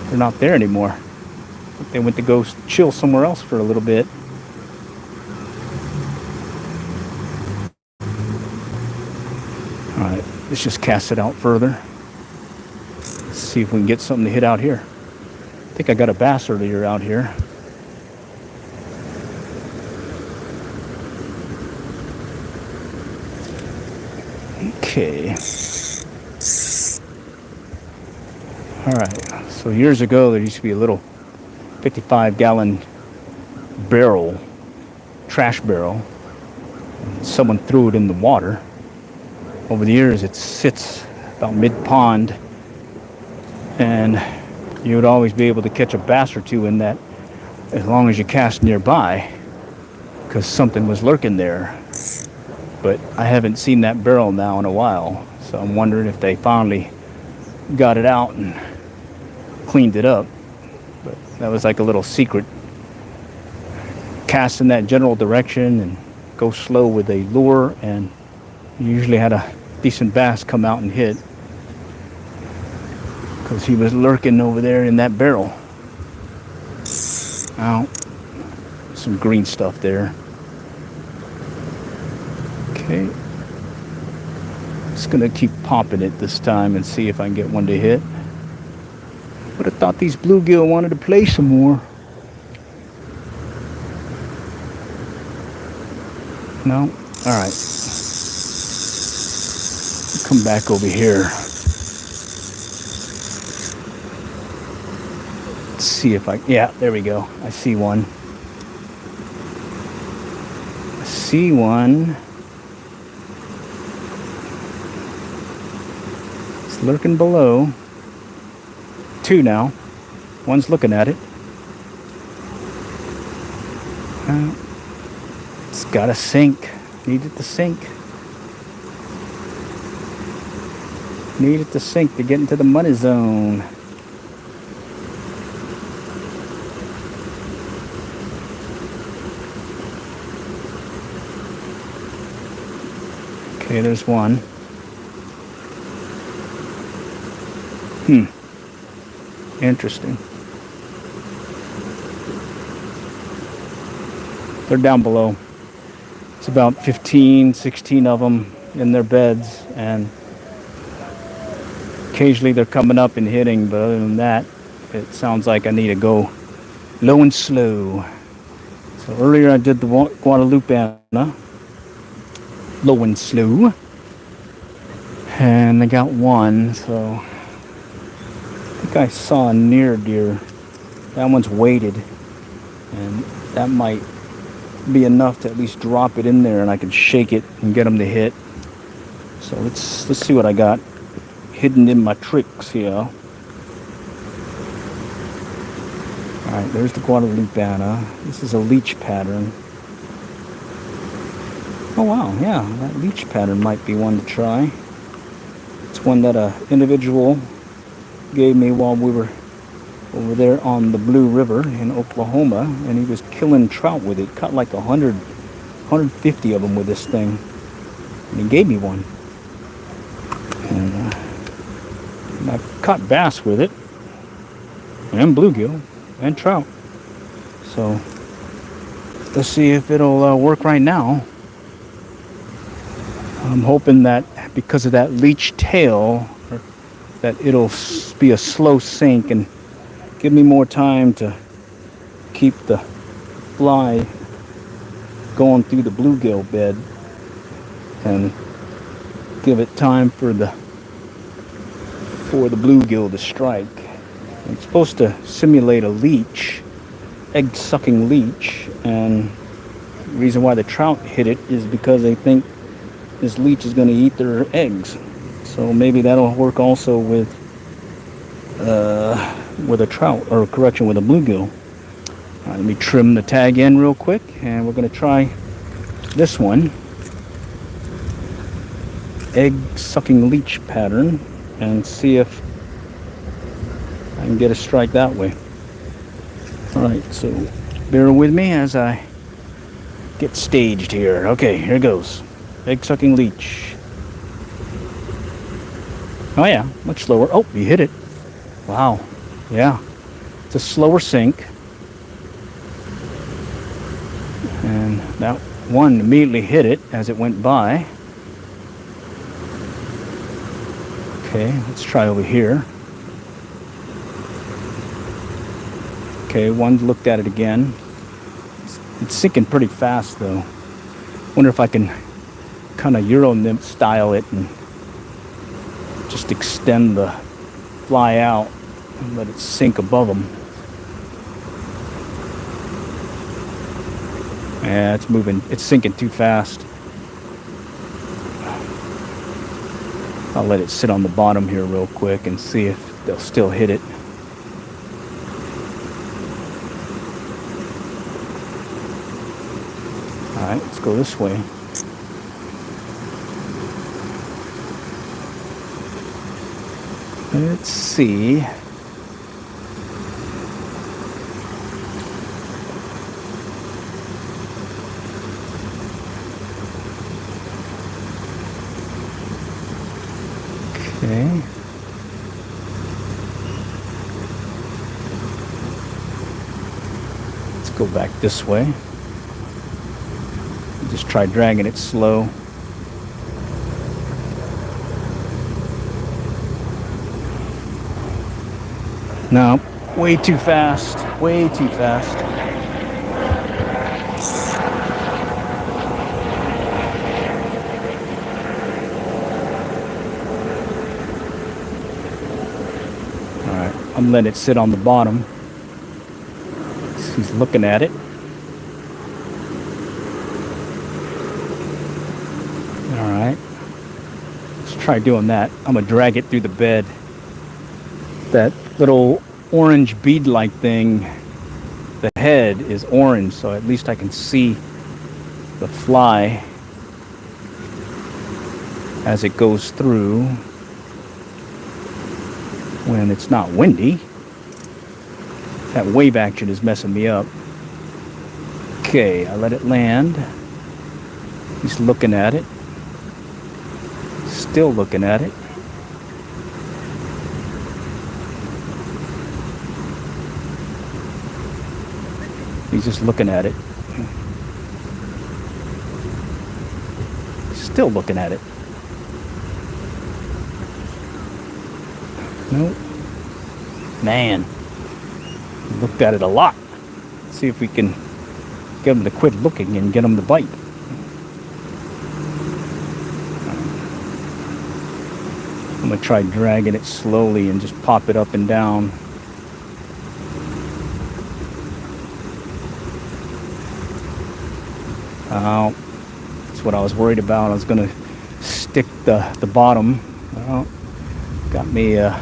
A: they're not there anymore. They went to go chill somewhere else for a little bit. All right, let's just cast it out further. Let's see if we can get something to hit out here. I think I got a bass earlier out here. Okay. All right, so years ago there used to be a little 55-gallon barrel, trash barrel. Someone threw it in the water. Over the years it sits about mid-pond, and you would always be able to catch a bass or two in that as long as you cast nearby. because something was lurking there. But I haven't seen that barrel now in a while, so I'm wondering if they finally got it out and cleaned it up. But that was like a little secret. Cast in that general direction and go slow with a lure, and you usually had a decent bass come out and hit, because he was lurking over there in that barrel. Out. Some green stuff there. Okay. Just gonna keep popping it this time and see if I can get one to hit. But I thought these bluegill wanted to play some more. No? Alright. Come back over here. Let's see if I... Yeah, there we go. I see one. I see one. It's lurking below. Two now. One's looking at it. It's gotta sink. Need it to sink. Need it to sink to get into the money zone. Okay, there's one. Interesting. They're down below. It's about 15, 16 of them in their beds, and occasionally they're coming up and hitting, but other than that, it sounds like I need to go low and slow. So earlier I did the Guadalupeana, low and slow, and I got one, so I think I saw a near deer. That one's weighted, and that might be enough to at least drop it in there, and I can shake it and get them to hit. So let's see what I got hidden in my tricks here. Alright, there's the Guadalupeana. This is a leech pattern. Oh wow, yeah, that leech pattern might be one to try. It's one that an individual gave me while we were over there on the Blue River in Oklahoma, and he was killing trout with it. Caught like 100, 150 of them with this thing, and he gave me one. And I've caught bass with it, and bluegill, and trout. So let's see if it'll work right now. I'm hoping that because of that leech tail, that it'll be a slow sink and give me more time to keep the fly going through the bluegill bed, and give it time for the bluegill to strike. It's supposed to simulate a leech, egg-sucking leech, and the reason why the trout hit it is because they think this leech is going to eat their eggs. So maybe that'll work also with a trout, or correction, with a bluegill. Let me trim the tag in real quick, and we're going to try this one, egg-sucking leech pattern, and see if I can get a strike that way. Alright, so bear with me as I get staged here. Okay, here goes. Egg-sucking leech. Oh yeah, much slower. Oh, you hit it. Wow. Yeah. It's a slower sink. And that one immediately hit it as it went by. Okay, let's try over here. Okay, one looked at it again. It's sinking pretty fast though. Wonder if I can kind of Euro nymph style it and just extend the fly out and let it sink above them. Yeah, it's moving. It's sinking too fast. I'll let it sit on the bottom here real quick and see if they'll still hit it. right, let's go this way. Let's see. Okay. Let's go back this way. Just try dragging it slow. No, way too fast. Way too fast. All right, I'm letting it sit on the bottom. He's looking at it. All right, let's try doing that. I'm gonna drag it through the bed. That little orange bead-like thing, the head is orange, so at least I can see the fly as it goes through when it's not windy. That wave action is messing me up. Okay, I let it land. He's looking at it. Still looking at it. He's just looking at it. Still looking at it. Nope. Man. Looked at it a lot. Let's see if we can get him to quit looking and get him to bite. I'm going to try dragging it slowly and just pop it up and down. That's what I was worried about. I was going to stick the bottom. Well, got me a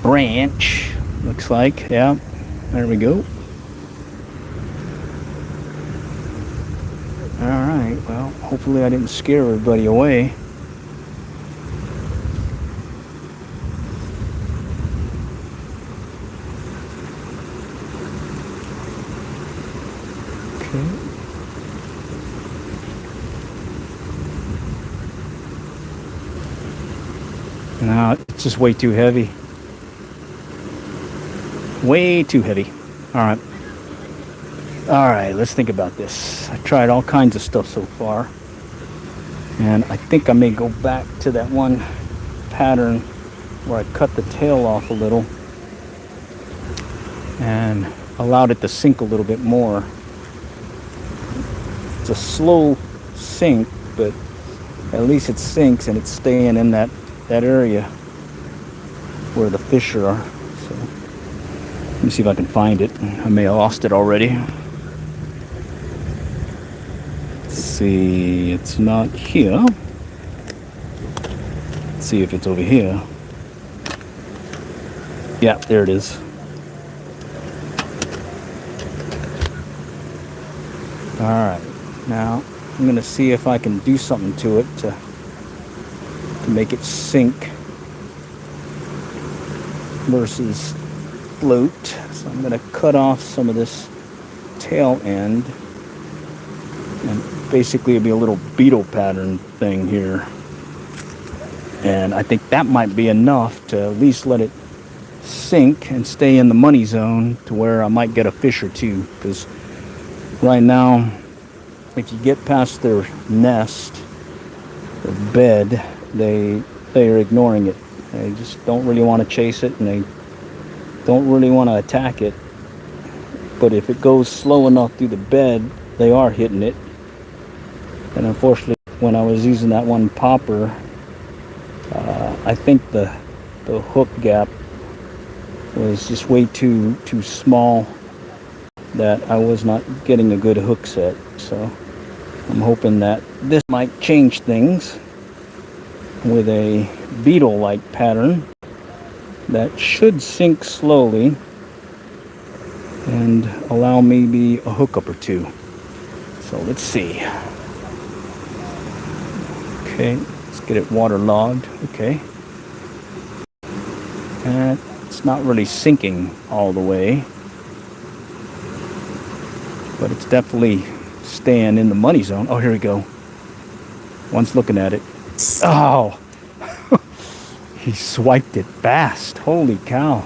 A: branch, looks like. Yeah, there we go. All right, well, hopefully I didn't scare everybody away. Okay. No, it's just way too heavy. Way too heavy. All right. All right, let's think about this. I tried all kinds of stuff so far. And I think I may go back to that one pattern where I cut the tail off a little and allowed it to sink a little bit more. It's a slow sink, but at least it sinks and it's staying in that area where the fish are. So let me see if I can find it. I may have lost it already. Let's see, it's not here. Let's see if it's over here. Yeah, there it is. All right, now I'm gonna see if I can do something to it to make it sink versus float. So I'm going to cut off some of this tail end, and basically it'll be a little beetle pattern thing here. And I think that might be enough to at least let it sink and stay in the money zone to where I might get a fish or two. Because right now, if you get past their nest, their bed, they are ignoring it. They just don't really want to chase it, and they don't really want to attack it. But if it goes slow enough through the bed, they are hitting it. And unfortunately, when I was using that one popper, I think the hook gap was just way too small, that I was not getting a good hook set. So I'm hoping that this might change things with a beetle-like pattern that should sink slowly and allow maybe a hookup or two. So let's see. Okay, let's get it waterlogged. Okay. And it's not really sinking all the way, but it's definitely staying in the money zone. Oh, here we go. One's looking at it. Oh, he swiped it fast. Holy cow.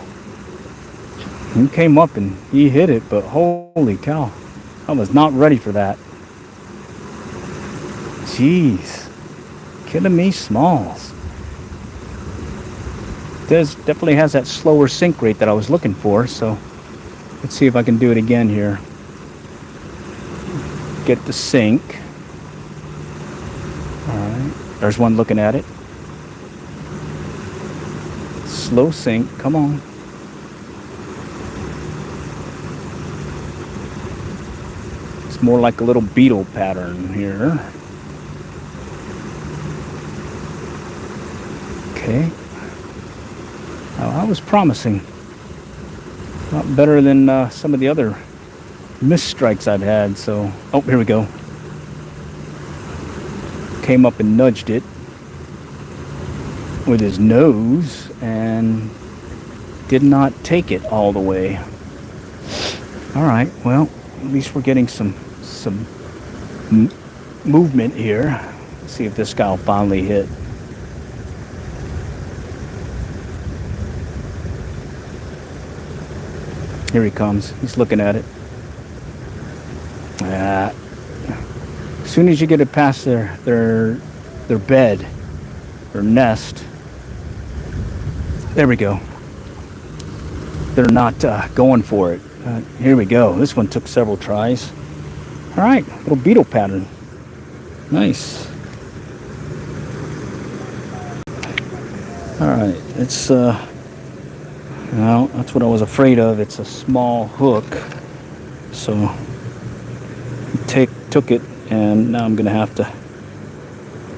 A: He came up and he hit it, but holy cow. I was not ready for that. Jeez. Kidding me, smalls. This definitely has that slower sink rate that I was looking for, so let's see if I can do it again here. Get the sink. Alright, there's one looking at it. Slow sink, come on. It's more like a little beetle pattern here. Okay. I was promising. A lot better than some of the other missed strikes I've had, so... Oh, here we go. Came up and nudged it with his nose and did not take it all the way. Alright, well, at least we're getting some movement here. Let's see if this guy will finally hit. Here he comes. He's looking at it. As soon as you get it past their bed, their nest, there we go. They're not going for it. Here we go. This one took several tries. All right, little beetle pattern. Nice. All right, it's well, that's what I was afraid of. It's a small hook, so took it, and now I'm gonna have to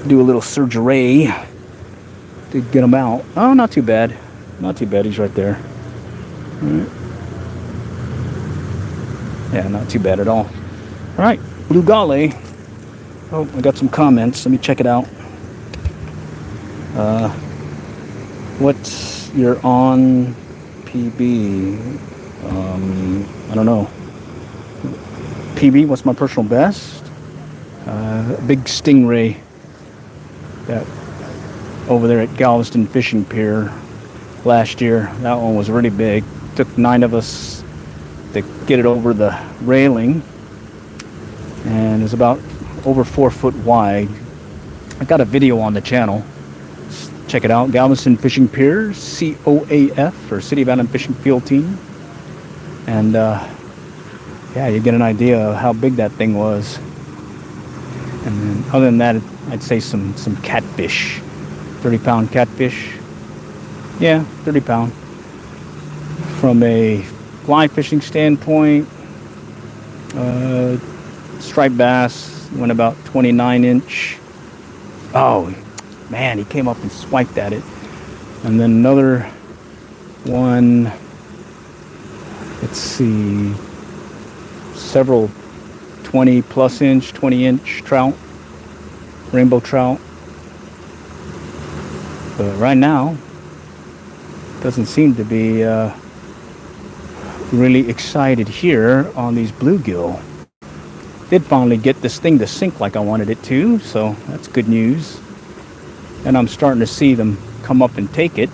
A: do a little surgery to get him out. Oh, not too bad. Not too bad. He's right there. All right. Yeah, not too bad at all. All right, Bluegill. Oh, I got some comments. Let me check it out. What's your on PB? I don't know. PB, what's my personal best? Big stingray that over there at Galveston Fishing Pier last year. That one was really big. Took 9 of us to get it over the railing, and it's about over 4 foot wide. I got a video on the channel. Check it out. Galveston Fishing Pier, COAF, or City of Allen Fishing Field Team. And yeah, you get an idea of how big that thing was. And then other than that, I'd say some catfish. 30-pound catfish. Yeah, 30-pound. From a fly fishing standpoint, striped bass went about 29-inch. Oh, man, he came up and swiped at it. And then another one, let's see, several 20-plus inch, 20-inch trout, rainbow trout. But right now, doesn't seem to be really excited here on these bluegill. Did finally get this thing to sink like I wanted it to, so that's good news. And I'm starting to see them come up and take it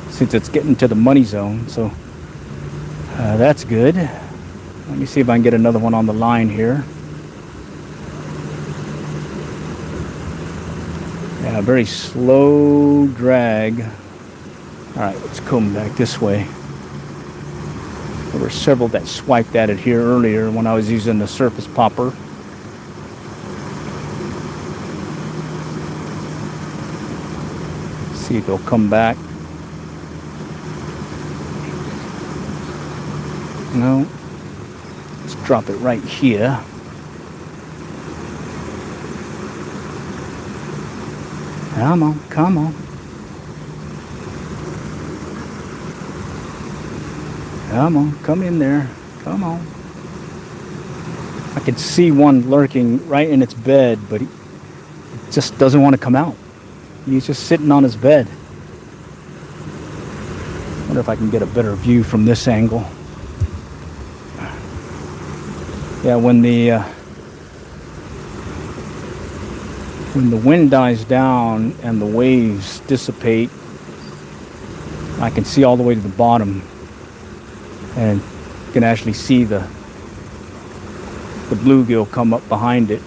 A: since it's getting to the money zone, so that's good. Let me see if I can get another one on the line here. Yeah, very slow drag. All right, let's come back this way. There were several that swiped at it here earlier when I was using the surface popper. See if he'll come back. No. Let's drop it right here. Come on, come on. Come on, come in there. Come on. I could see one lurking right in its bed, but he just doesn't want to come out. He's just sitting on his bed. Wonder if I can get a better view from this angle. Yeah, when the wind dies down and the waves dissipate, I can see all the way to the bottom, and you can actually see the bluegill come up behind it.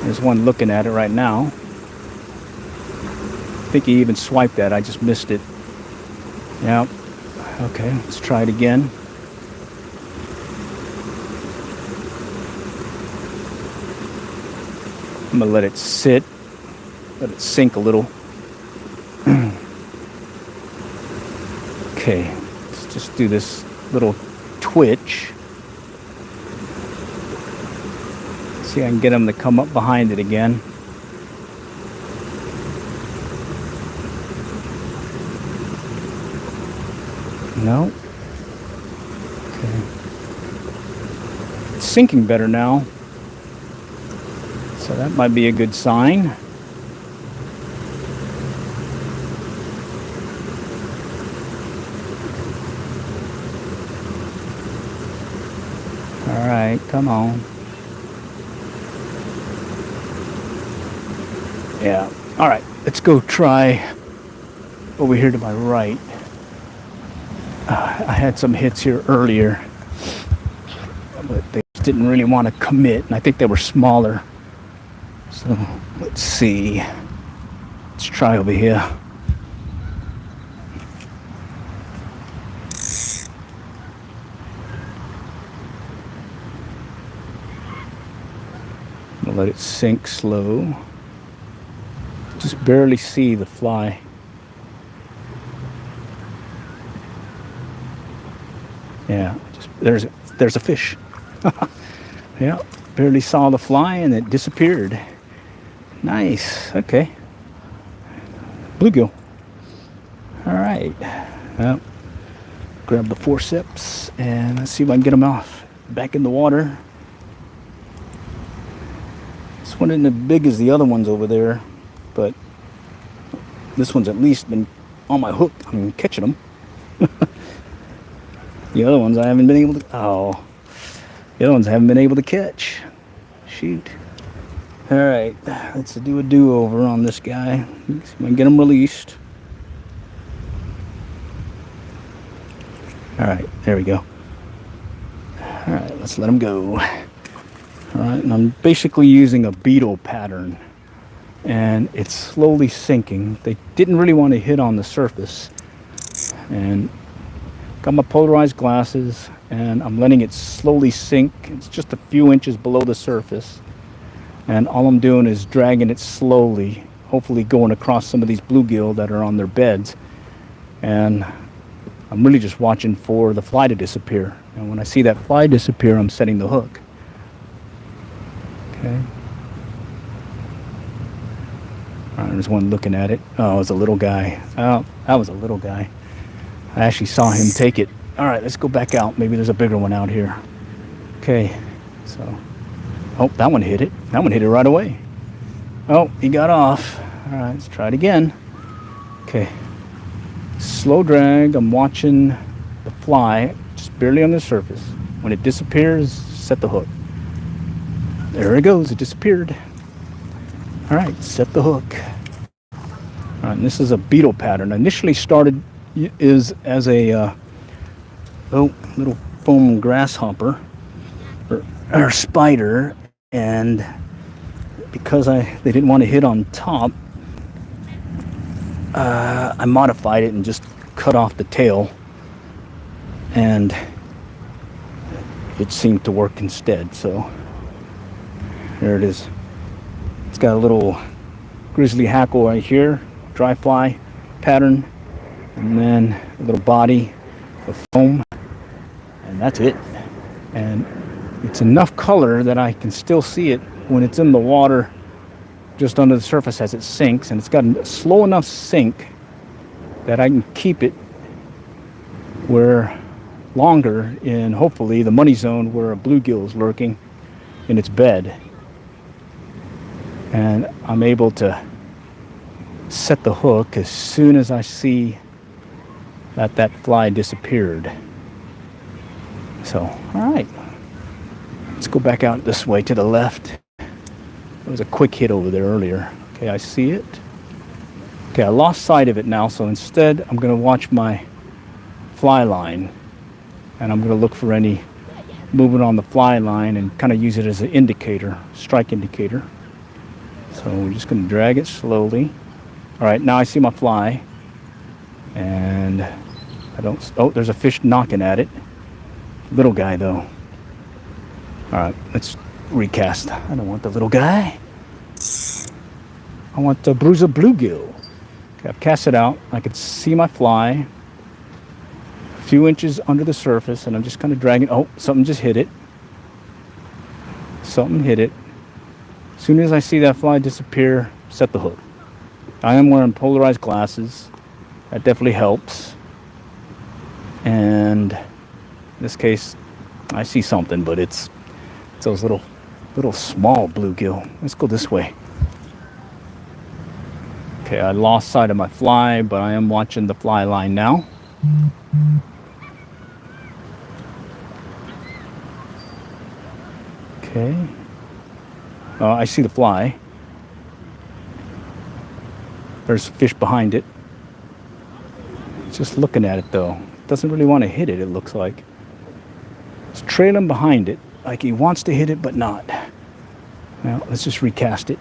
A: There's one looking at it right now. I think he even swiped that. I just missed it. Yeah. Okay, let's try it again. I'm gonna let it sit, let it sink a little. Okay, let's just do this little twitch. See if I can get him to come up behind it again. No. Okay. It's sinking better now. So that might be a good sign. All right, come on. Yeah. All right, let's go try over here to my right. I had some hits here earlier, but they didn't really want to commit, and I think they were smaller. So let's see. Let's try over here. I'll let it sink slow. Just barely see the fly. Yeah, just there's a fish. Yeah, barely saw the fly and it disappeared. Nice. Okay. Bluegill. All right. Well, grab the forceps and let's see if I can get them off. Back in the water. This one isn't as big as the other ones over there, but this one's at least been on my hook. I'm catching them. The other ones I haven't been able to. Oh, the other ones I haven't been able to catch. Shoot. All right, let's do a do-over on this guy. See if I can get him released. All right, there we go. All right, let's let him go. All right, and I'm basically using a beetle pattern, and it's slowly sinking. They didn't really want to hit on the surface, and got my polarized glasses, and I'm letting it slowly sink. It's just a few inches below the surface, and all I'm doing is dragging it slowly, hopefully going across some of these bluegill that are on their beds, and I'm really just watching for the fly to disappear. And when I see that fly disappear, I'm setting the hook. Okay. All right, there's one looking at it. Oh, it was a little guy. Oh, that was a little guy. I actually saw him take it. All right, let's go back out. Maybe there's a bigger one out here. Okay, so, oh, that one hit it. That one hit it right away. Oh, he got off. All right, let's try it again. Okay, slow drag. I'm watching the fly, just barely on the surface. When it disappears, set the hook. There it goes, it disappeared. All right, set the hook. All right, and this is a beetle pattern. I initially started is as a little foam grasshopper or spider, and because they didn't want to hit on top, I modified it and just cut off the tail, and it seemed to work instead. So there it is. It's got a little grizzly hackle right here, dry fly pattern, and then a little body of foam, and that's it. And it's enough color that I can still see it when it's in the water just under the surface as it sinks, and it's got a slow enough sink that I can keep it where longer in, hopefully, the money zone where a bluegill is lurking in its bed. And I'm able to set the hook as soon as I see that that fly disappeared. So, all right. Let's go back out this way to the left. There was a quick hit over there earlier. Okay, I see it. Okay, I lost sight of it now, so instead I'm going to watch my fly line, and I'm going to look for any movement on the fly line and kind of use it as an indicator, strike indicator. So we're just going to drag it slowly. All right, now I see my fly, and I don't, oh, there's a fish knocking at it. Little guy though. All right, let's recast. I don't want the little guy. I want the bluegill. Okay, I've cast it out. I can see my fly a few inches under the surface, and I'm just kind of dragging. Oh, something just hit it. Something hit it. As soon as I see that fly disappear, set the hook. I am wearing polarized glasses. That definitely helps. And in this case, I see something, but it's those little small bluegill. Let's go this way. Okay, I lost sight of my fly, but I am watching the fly line now. Okay. I see the fly. There's fish behind it. Just looking at it though. Doesn't really want to hit it, it looks like. It's trailing behind it, like he wants to hit it, but not. Now, let's just recast it.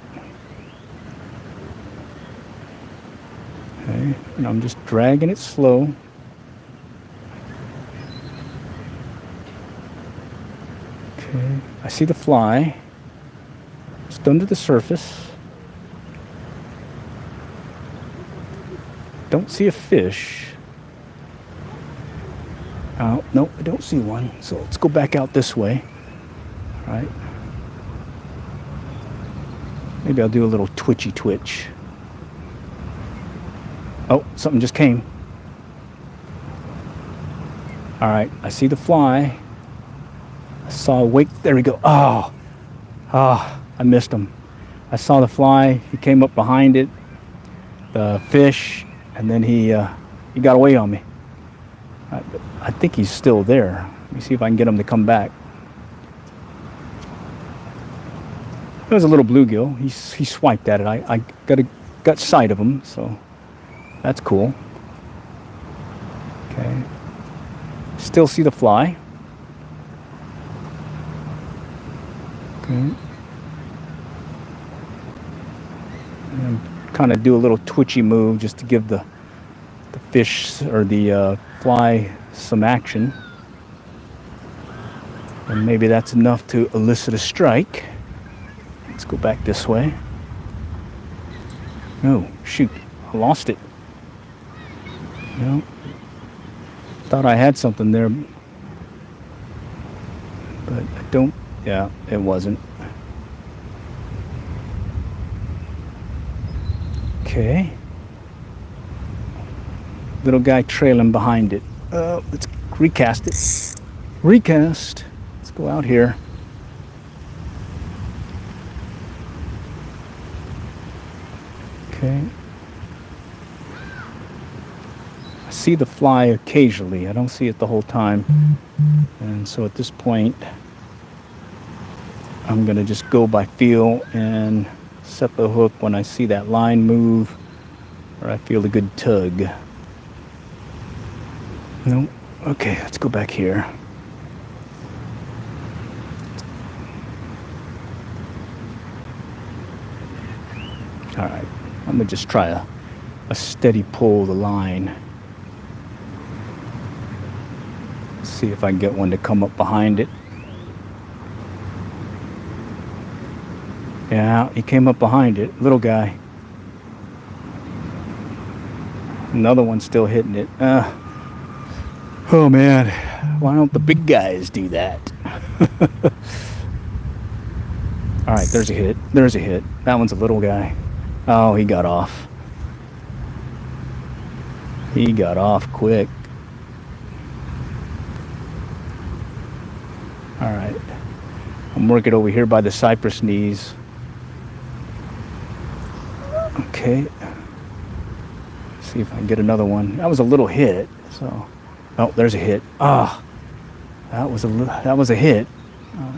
A: Okay, and I'm just dragging it slow. Okay, I see the fly. Just under the surface. Don't see a fish. No, I don't see one. So let's go back out this way. All right. Maybe I'll do a little twitchy twitch. Oh, something just came. All right, I see the fly. I saw a wake. There we go. Oh, I missed him. I saw the fly. He came up behind it, the fish, and then he got away on me. I think he's still there. Let me see if I can get him to come back. There was a little bluegill. He swiped at it. I got sight of him, so that's cool. Okay. Still see the fly. Okay. And kind of do a little twitchy move just to give the fish or the fly some action. And maybe that's enough to elicit a strike. Let's go back this way. Oh, shoot. I lost it. No. Thought I had something there. But I don't. Yeah, it wasn't. Okay. Little guy trailing behind it. Let's recast it. Recast. Let's go out here. Okay. I see the fly occasionally. I don't see it the whole time. And so at this point, I'm going to just go by feel and set the hook when I see that line move or I feel a good tug. No. Okay, let's go back here. All right, I'm gonna just try a steady pull of the line. See if I can get one to come up behind it. Yeah, he came up behind it, little guy. Another one still hitting it. Oh man, why don't the big guys do that? All right, there's a hit. There's a hit. That one's a little guy. Oh, he got off. He got off quick. All right. I'm working over here by the cypress knees. Okay. See if I can get another one. That was a little hit. So, oh, there's a hit. Ah, that was a hit.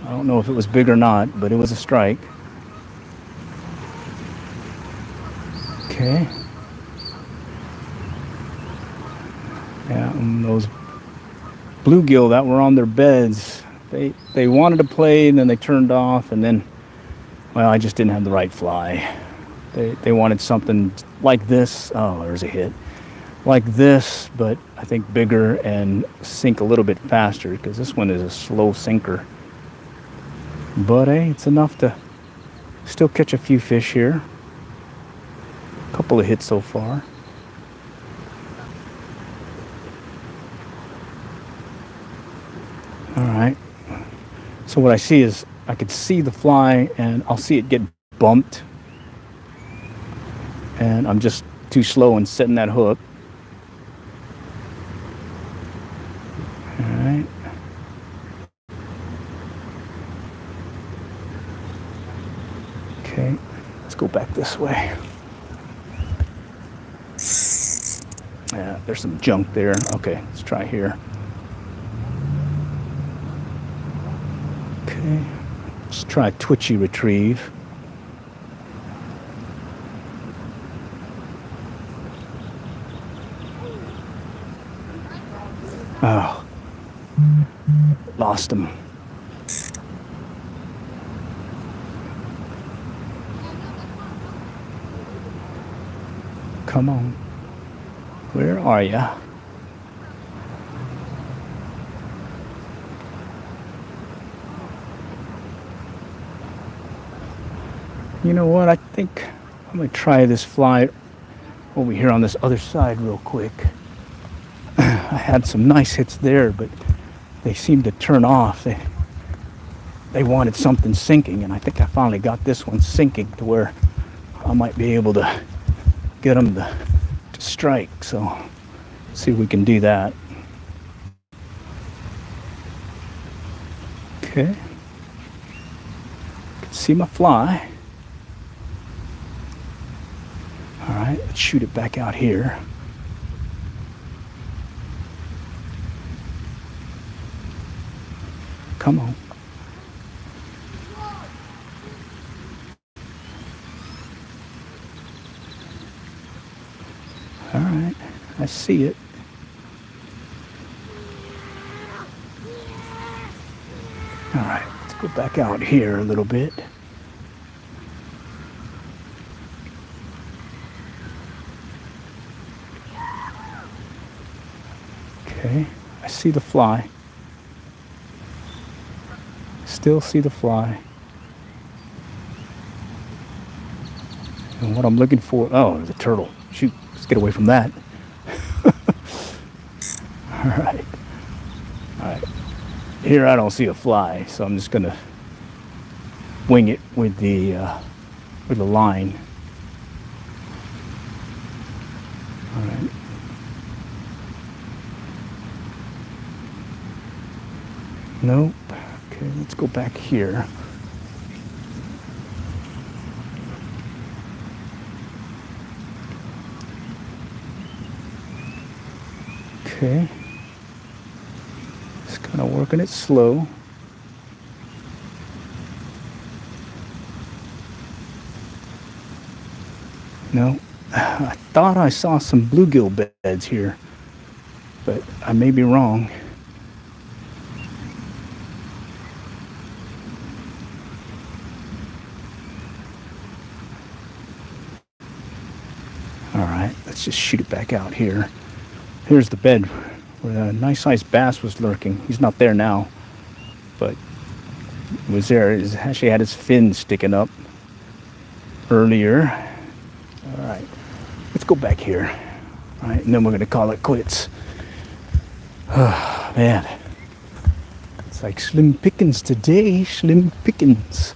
A: I don't know if it was big or not, but it was a strike. Okay. Yeah, and those bluegill that were on their beds, they wanted to play, and then they turned off, and then, well, I just didn't have the right fly. They wanted something like this. Oh, there's a hit. Like this, but I think bigger and sink a little bit faster, because this one is a slow sinker. But hey, it's enough to still catch a few fish here. A couple of hits so far. All right. So what I see is I could see the fly, and I'll see it get bumped, and I'm just too slow in setting that hook. All right. Okay, let's go back this way. Yeah, there's some junk there. Okay, let's try here. Okay, let's try twitchy retrieve. Oh, lost him. Come on. Where are ya? You know what? I think I'm going to try this fly over here on this other side real quick. I had some nice hits there, but they seemed to turn off. They wanted something sinking, and I think I finally got this one sinking to where I might be able to get them to strike. So let's see if we can do that. Okay. Can see my fly. All right, let's shoot it back out here. Come on. All right, I see it. All right, let's go back out here a little bit. Okay, I see the fly. Still see the fly. And what I'm looking for, oh, there's a turtle. Shoot, let's get away from that. All right. All right. Here I don't see a fly, so I'm just gonna wing it with the line. All right. Nope. Okay, let's go back here. Okay. Just kind of working it slow. No, I thought I saw some bluegill beds here, but I may be wrong. All right, let's just shoot it back out here. Here's the bed where a nice sized bass was lurking. He's not there now, but he was there. He actually had his fin sticking up earlier. All right, let's go back here. All right, and then we're gonna call it quits. Oh, man, it's like slim pickings today, slim pickings.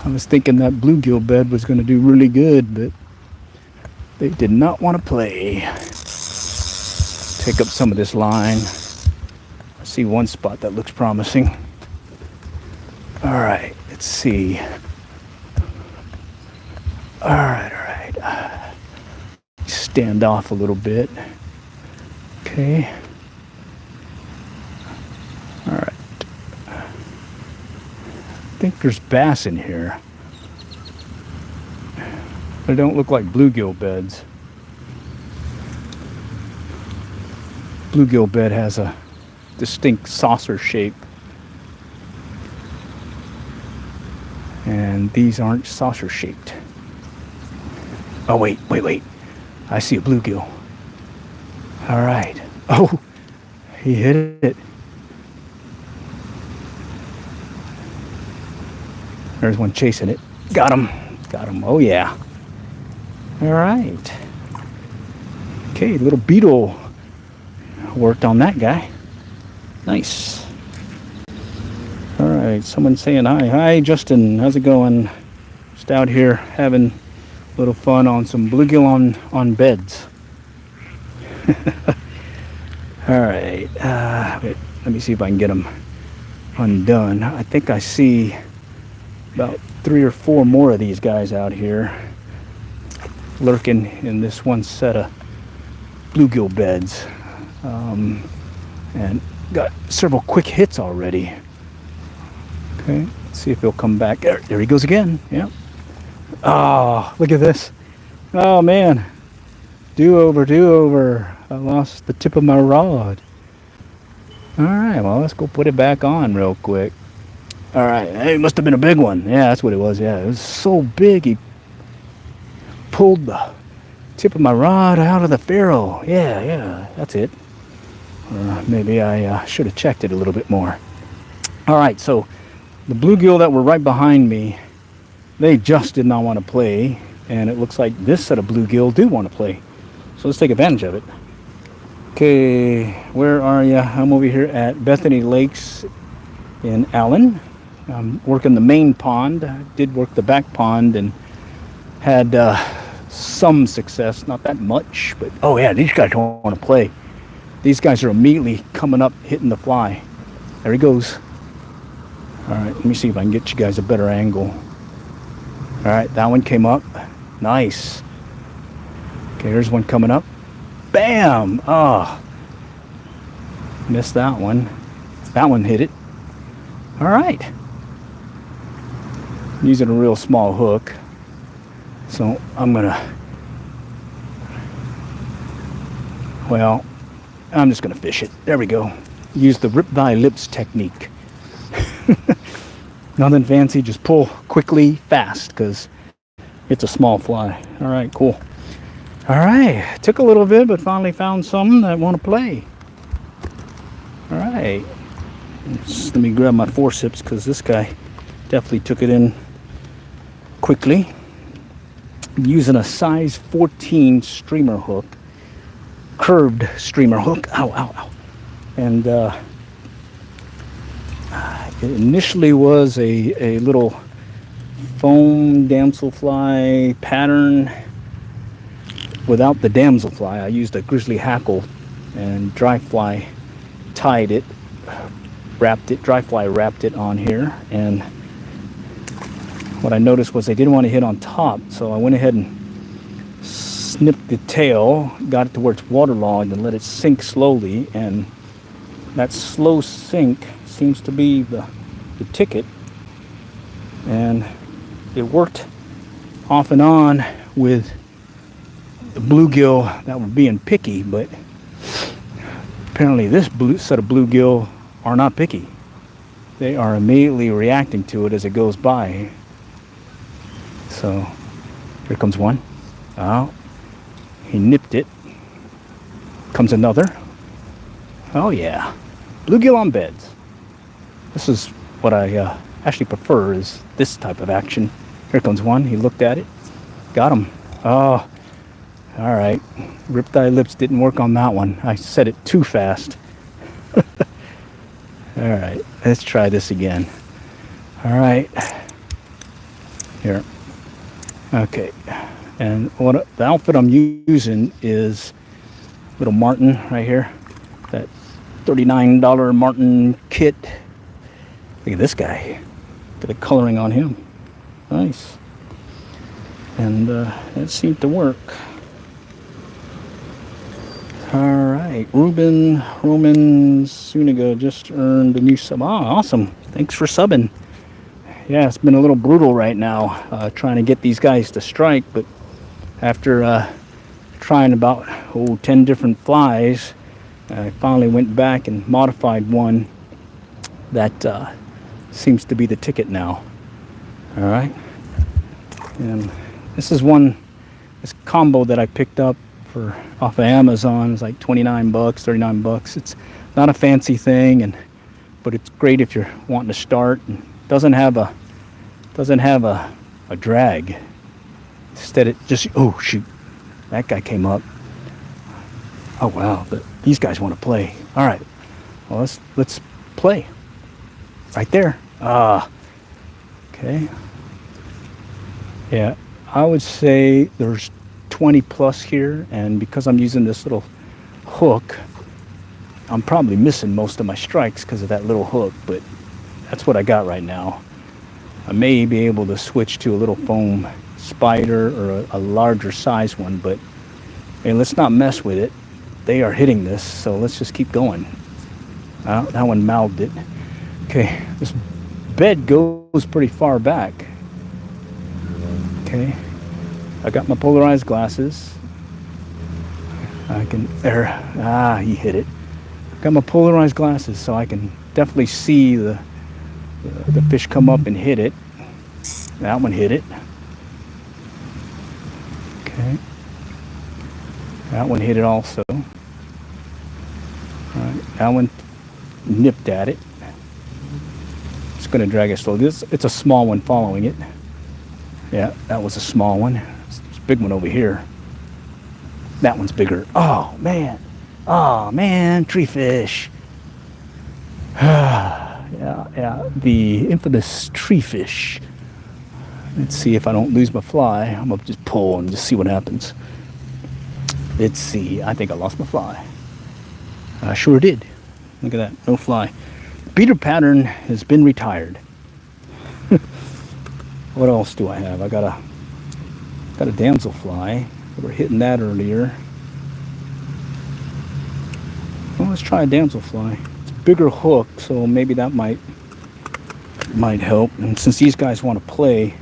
A: I was thinking that bluegill bed was gonna do really good, but they did not want to play. Take up some of this line. See see one spot that looks promising. All right, let's see. All right. Stand off a little bit. Okay. All right. I think there's bass in here. They don't look like bluegill beds. Bluegill bed has a distinct saucer shape. And these aren't saucer shaped. Oh, wait. I see a bluegill. All right. Oh, he hit it. There's one chasing it. Got him. Oh, yeah. All right. Okay, little beetle worked on that guy. Nice. All right, someone's saying hi. Hi, Justin. How's it going? Just out here having a little fun on some bluegill on beds. All right. Wait, let me see if I can get them undone. I think I see about 3 or 4 more of these guys out here lurking in this one set of bluegill beds. And got several quick hits already. Okay, let's see if he'll come back. There he goes again. Yep. Oh, look at this. Oh, man. Do over. I lost the tip of my rod. All right, well, let's go put it back on real quick. All right, hey, it must have been a big one. Yeah, that's what it was. Yeah, it was so big, he pulled the tip of my rod out of the ferrule. Yeah, that's it. Maybe I should have checked it a little bit more. All right, so the bluegill that were right behind me, they just did not want to play, and it looks like this set of bluegill do want to play. So let's take advantage of it. Okay, where are you? I'm over here at Bethany Lakes in Allen. I'm working the main pond. I did work the back pond and had some success, not that much, but oh yeah, these guys don't want to play. These guys are immediately coming up, hitting the fly. There he goes. All right, let me see if I can get you guys a better angle. All right, that one came up. Nice. Okay, here's one coming up. Bam! Oh, missed that one. That one hit it. All right. I'm using a real small hook, so I'm just gonna fish it. There we go. Use the rip thy lips technique. Nothing fancy, just pull quickly, fast, because it's a small fly. All right, cool. All right, took a little bit, but finally found some that want to play. All right, let me grab my forceps, because this guy definitely took it in quickly. I'm using a size 14 streamer hook, curved streamer hook. Ow. And it initially was a little foam damselfly pattern without the damselfly. I used a grizzly hackle and dry fly tied it, dry fly wrapped it on here, and what I noticed was they didn't want to hit on top, so I went ahead and snipped the tail, got it to where it's waterlogged, and let it sink slowly, and that slow sink seems to be the ticket, and it worked off and on with the bluegill that were being picky, but apparently this set of bluegill are not picky. They are immediately reacting to it as it goes by. So here comes one. Oh, he nipped it. Comes another. Oh yeah, bluegill on beds. This is what I actually prefer, is this type of action. Here comes one. He looked at it. Got him. Oh, all right. Rip thy lips didn't work on that one. I said it too fast. All right, let's try this again. All right. Here. Okay. And the outfit I'm using is little martin right here. That $39 Martin kit. Look at this guy. Look at the coloring on him. Nice. And it seemed to work. Alright, Roman Suniga just earned a new sub. Oh, awesome. Thanks for subbing. Yeah, it's been a little brutal right now trying to get these guys to strike, but after trying about 10 different flies, I finally went back and modified one that seems to be the ticket now. Alright. And this is this combo that I picked up off of Amazon. It's like 29 bucks, 39 bucks. It's not a fancy thing, but it's great if you're wanting to start. And doesn't have a drag. Instead it just, oh shoot, that guy came up. Oh wow, these guys want to play. All right, well let's play. Right there. Okay. Yeah, I would say there's 20 plus here, and because I'm using this little hook, I'm probably missing most of my strikes because of that little hook, but that's what I got right now. I may be able to switch to a little foam spider or a larger size one, but hey, let's not mess with it. They are hitting this, so let's just keep going. That one mouthed it. Okay, this bed goes pretty far back. Okay, I got my polarized glasses. I can, he hit it. Got my polarized glasses so I can definitely see the fish come up and hit it. That one hit it. Okay. That one hit it also. All right, that one nipped at it. It's going to drag it slowly. It's a small one following it. Yeah, that was a small one. There's a big one over here. That one's bigger. Oh man, tree fish. Yeah, the infamous tree fish. Let's see if I don't lose my fly. I'm gonna just pull and just see what happens. Let's see. I think I lost my fly. I sure did. Look at that, no fly. Beater pattern has been retired. What else do I have? I got a damselfly. We were hitting that earlier. Well, let's try a damselfly. It's a bigger hook, so maybe that might help. And since these guys want to play,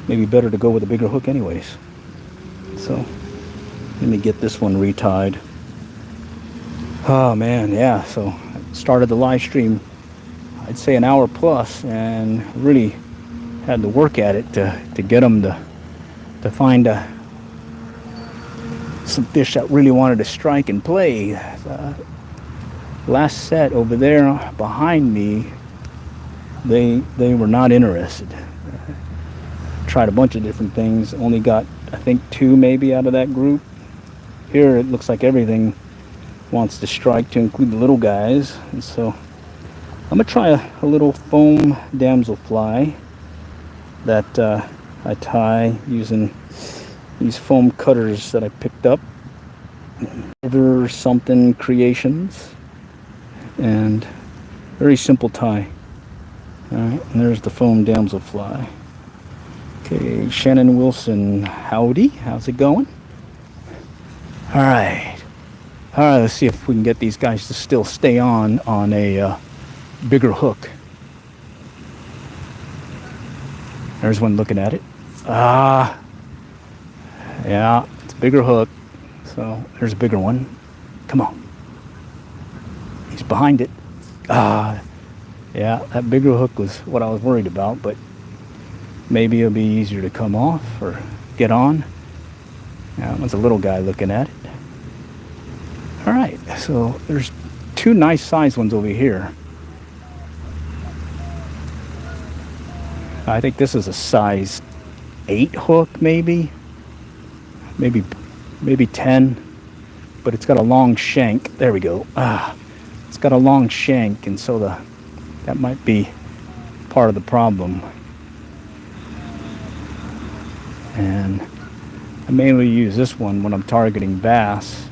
A: maybe better to go with a bigger hook anyways. So let me get this one retied. Oh man, yeah. So I started the live stream, I'd say an hour plus, and really had to work at it to get them to find some fish that really wanted to strike and play. Last set over there behind me, they were not interested. Tried a bunch of different things, only got I think 2 maybe out of that group. Here it looks like everything wants to strike, to include the little guys. And so I'm gonna try a little foam damselfly that I tie using these foam cutters that I picked up. River something creations, and very simple tie. All right, and there's the foam damselfly. Okay, Shannon Wilson, howdy, how's it going? All right, let's see if we can get these guys to still stay on a bigger hook. There's one looking at it. Yeah, it's a bigger hook. So there's a bigger one. Come on. He's behind it. Yeah, that bigger hook was what I was worried about, but maybe it'll be easier to come off or get on. Yeah, that one's a little guy looking at it. All right, so there's 2 nice sized ones over here. I think this is a size 8 hook, maybe 10, but it's got a long shank. There we go. It's got a long shank, and so that might be part of the problem. And I mainly use this one when I'm targeting bass.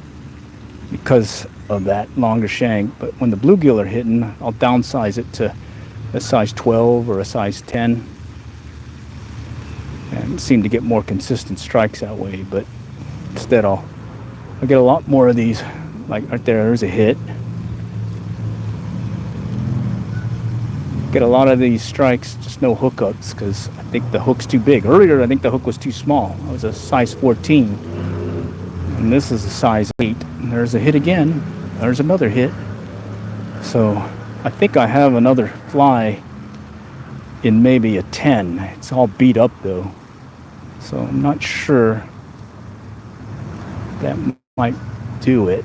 A: because of that longer shank. But when the bluegill are hitting, I'll downsize it to a size 12 or a size 10 and seem to get more consistent strikes that way. But instead I'll get a lot more of these. Like right there's a hit. Get a lot of these strikes, just no hookups, because I think the hook's too big. Earlier I think the hook was too small. It was a size 14 and this is a size 8. And there's a hit again. There's another hit. So I think I have another fly in maybe a 10. It's all beat up though, so I'm not sure that might do it.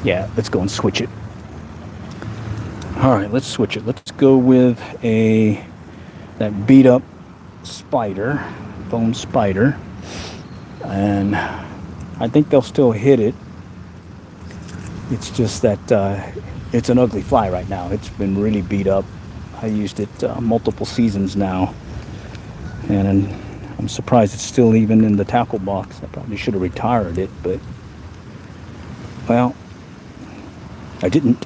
A: Yeah, let's go and switch it. All right, let's switch it. Let's go with that beat up spider, foam spider, and I think they'll still hit it. It's just that it's an ugly fly right now. It's been really beat up. I used it multiple seasons now, and I'm surprised it's still even in the tackle box. I probably should have retired it, but well, I didn't.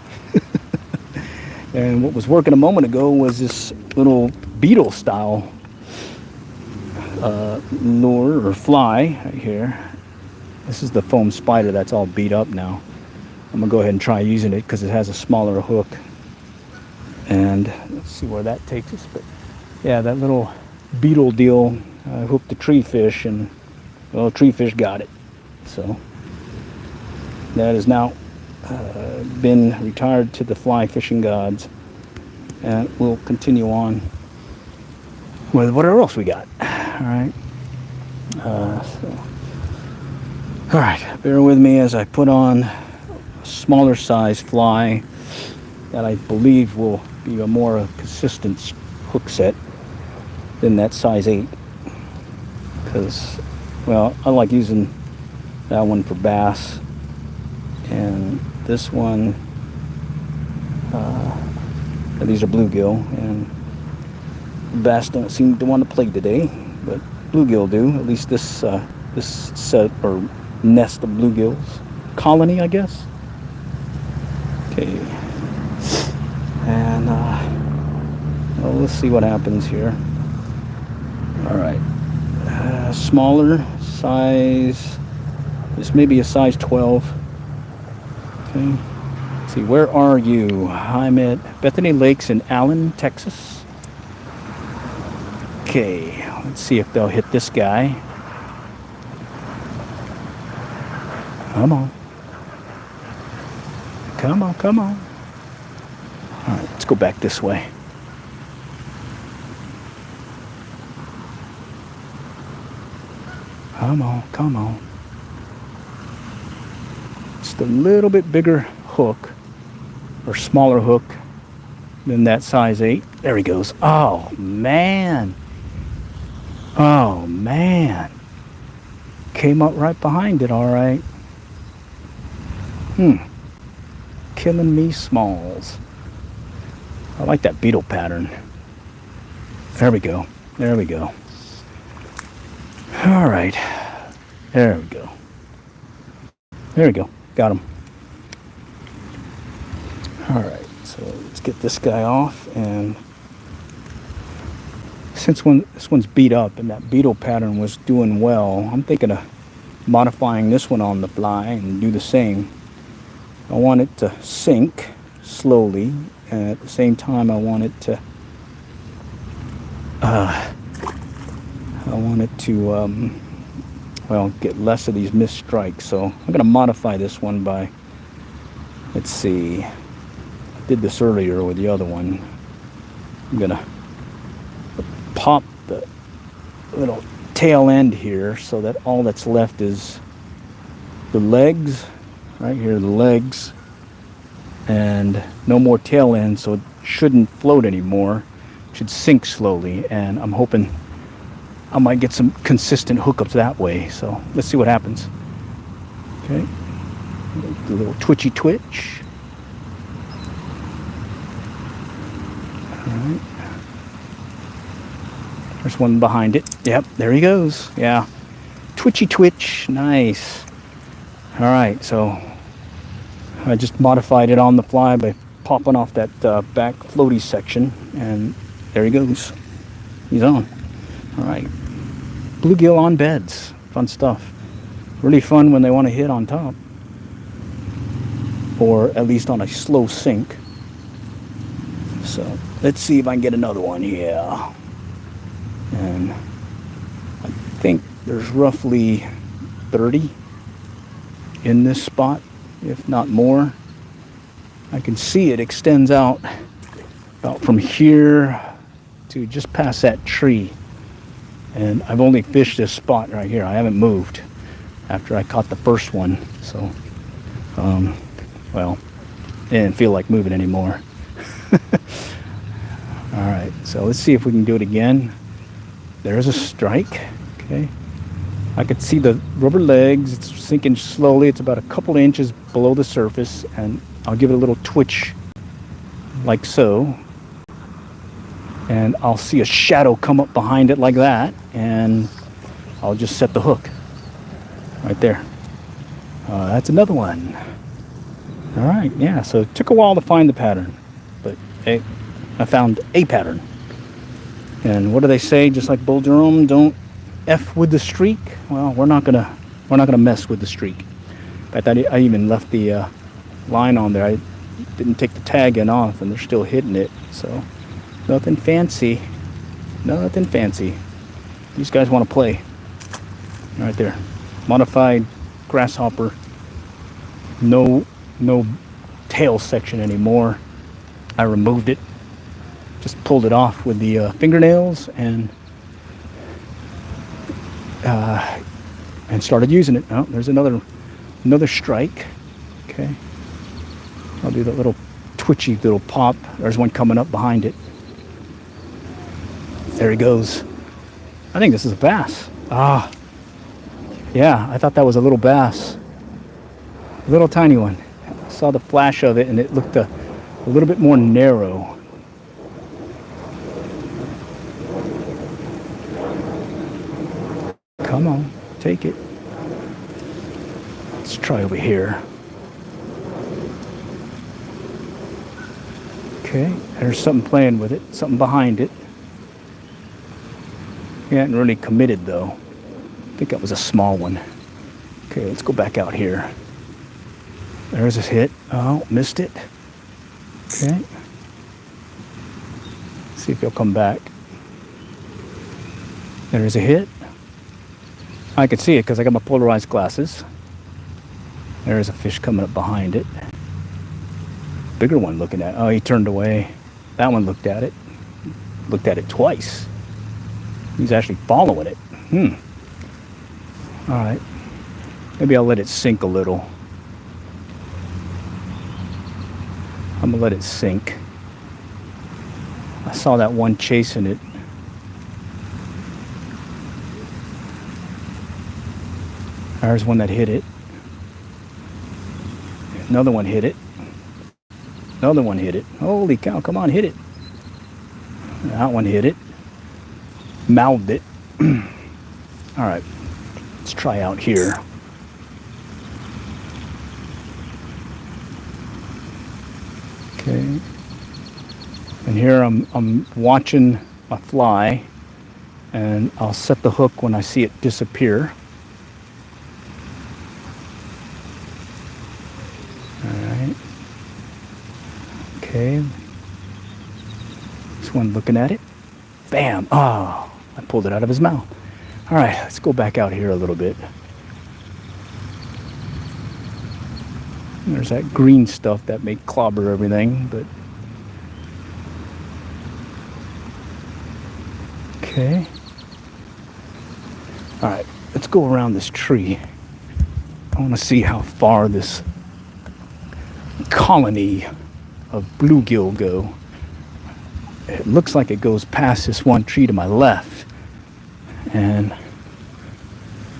A: And what was working a moment ago was this little beetle style lure or fly right here. This is the foam spider that's all beat up now. I'm gonna go ahead and try using it because it has a smaller hook, and let's see where that takes us. But yeah, that little beetle deal hooked the tree fish, and well, tree fish got it. So that has now been retired to the fly fishing gods, and we'll continue on with whatever else we got. All right. All right, bear with me as I put on a smaller size fly that I believe will be a more consistent hook set than that size 8, because, well, I like using that one for bass, and this one, these are bluegill, and bass don't seem to want to play today, but bluegill do. At least this set or nest of bluegills, colony, I guess. Okay, and well, let's see what happens here. All right, smaller size. This may be a size 12. Okay, let's see, where are you? I'm at Bethany Lakes in Allen, Texas. Okay, let's see if they'll hit this guy. Come on. Come on, come on. All right, let's go back this way. Come on, come on. Just a little bit bigger hook, or smaller hook than that size 8. There he goes. Oh, man. Oh, man. Came up right behind it, all right. Killing me smalls. I like that beetle pattern. There we go. There we go. All right. There we go. There we go. Got him. All right. So let's get this guy off. And since this one's beat up and that beetle pattern was doing well, I'm thinking of modifying this one on the fly and do the same. I want it to sink slowly, and at the same time I want it to well, get less of these missed strikes. So I'm going to modify this one by, let's see, I did this earlier with the other one. I'm going to pop the little tail end here so that all that's left is the legs. Right here, the legs, and no more tail end, so it shouldn't float anymore. It should sink slowly, and I'm hoping I might get some consistent hookups that way. So let's see what happens. Okay, a little twitchy twitch. All right, there's one behind it. Yep, there he goes. Yeah, twitchy twitchy twitch. Nice. All right, so I just modified it on the fly by popping off that back floaty section, and there he goes. He's on. All right. Bluegill on beds. Fun stuff. Really fun when they want to hit on top, or at least on a slow sink. So let's see if I can get another one here. And I think there's roughly 30 in this spot, if not more. I can see it extends out about from here to just past that tree. And I've only fished this spot right here. I haven't moved after I caught the first one. So, well, it didn't feel like moving anymore. All right, so let's see if we can do it again. There's a strike. Okay. I could see the rubber legs. It's sinking slowly. It's about a couple of inches below the surface, and I'll give it a little twitch like so. And I'll see a shadow come up behind it like that, and I'll just set the hook right there. That's another one. All right, yeah, so it took a while to find the pattern, but hey, I found a pattern. And what do they say? Just like Bull Durham, don't F with the streak. Well, we're not gonna mess with the streak. In fact, I even left the line on there. I didn't take the tag in off, and they're still hitting it. So nothing fancy. Nothing fancy. These guys want to play. Right there. Modified grasshopper. No tail section anymore. I removed it. Just pulled it off with the fingernails and started using it. Oh, there's another strike. Okay. I'll do that little twitchy little pop. There's one coming up behind it. There he goes. I think this is a bass. Ah. Yeah, I thought that was a little bass. A little tiny one. I saw the flash of it, and it looked a little bit more narrow. Come on, take it. Let's try over here. Okay, there's something playing with it, something behind it. He hadn't really committed though. I think that was a small one. Okay, let's go back out here. There's his hit. Oh, missed it. Okay. See if he'll come back. There's a hit. I can see it because I got my polarized glasses. There's a fish coming up behind it. Bigger one looking at it. Oh, he turned away. That one looked at it. Looked at it twice. He's actually following it. All right. Maybe I'll let it sink a little. I'm gonna let it sink. I saw that one chasing it. There's one that hit it. Another one hit it. Another one hit it. Holy cow, come on, hit it. That one hit it. Mouthed it. All right, let's try out here. Okay. And here I'm watching my fly, and I'll set the hook when I see it disappear. Okay, this one looking at it. Bam! Oh, I pulled it out of his mouth. All right, let's go back out here a little bit. There's that green stuff that may clobber everything, but okay. All right, let's go around this tree. I want to see how far this colony of bluegill go. It looks like it goes past this one tree to my left, and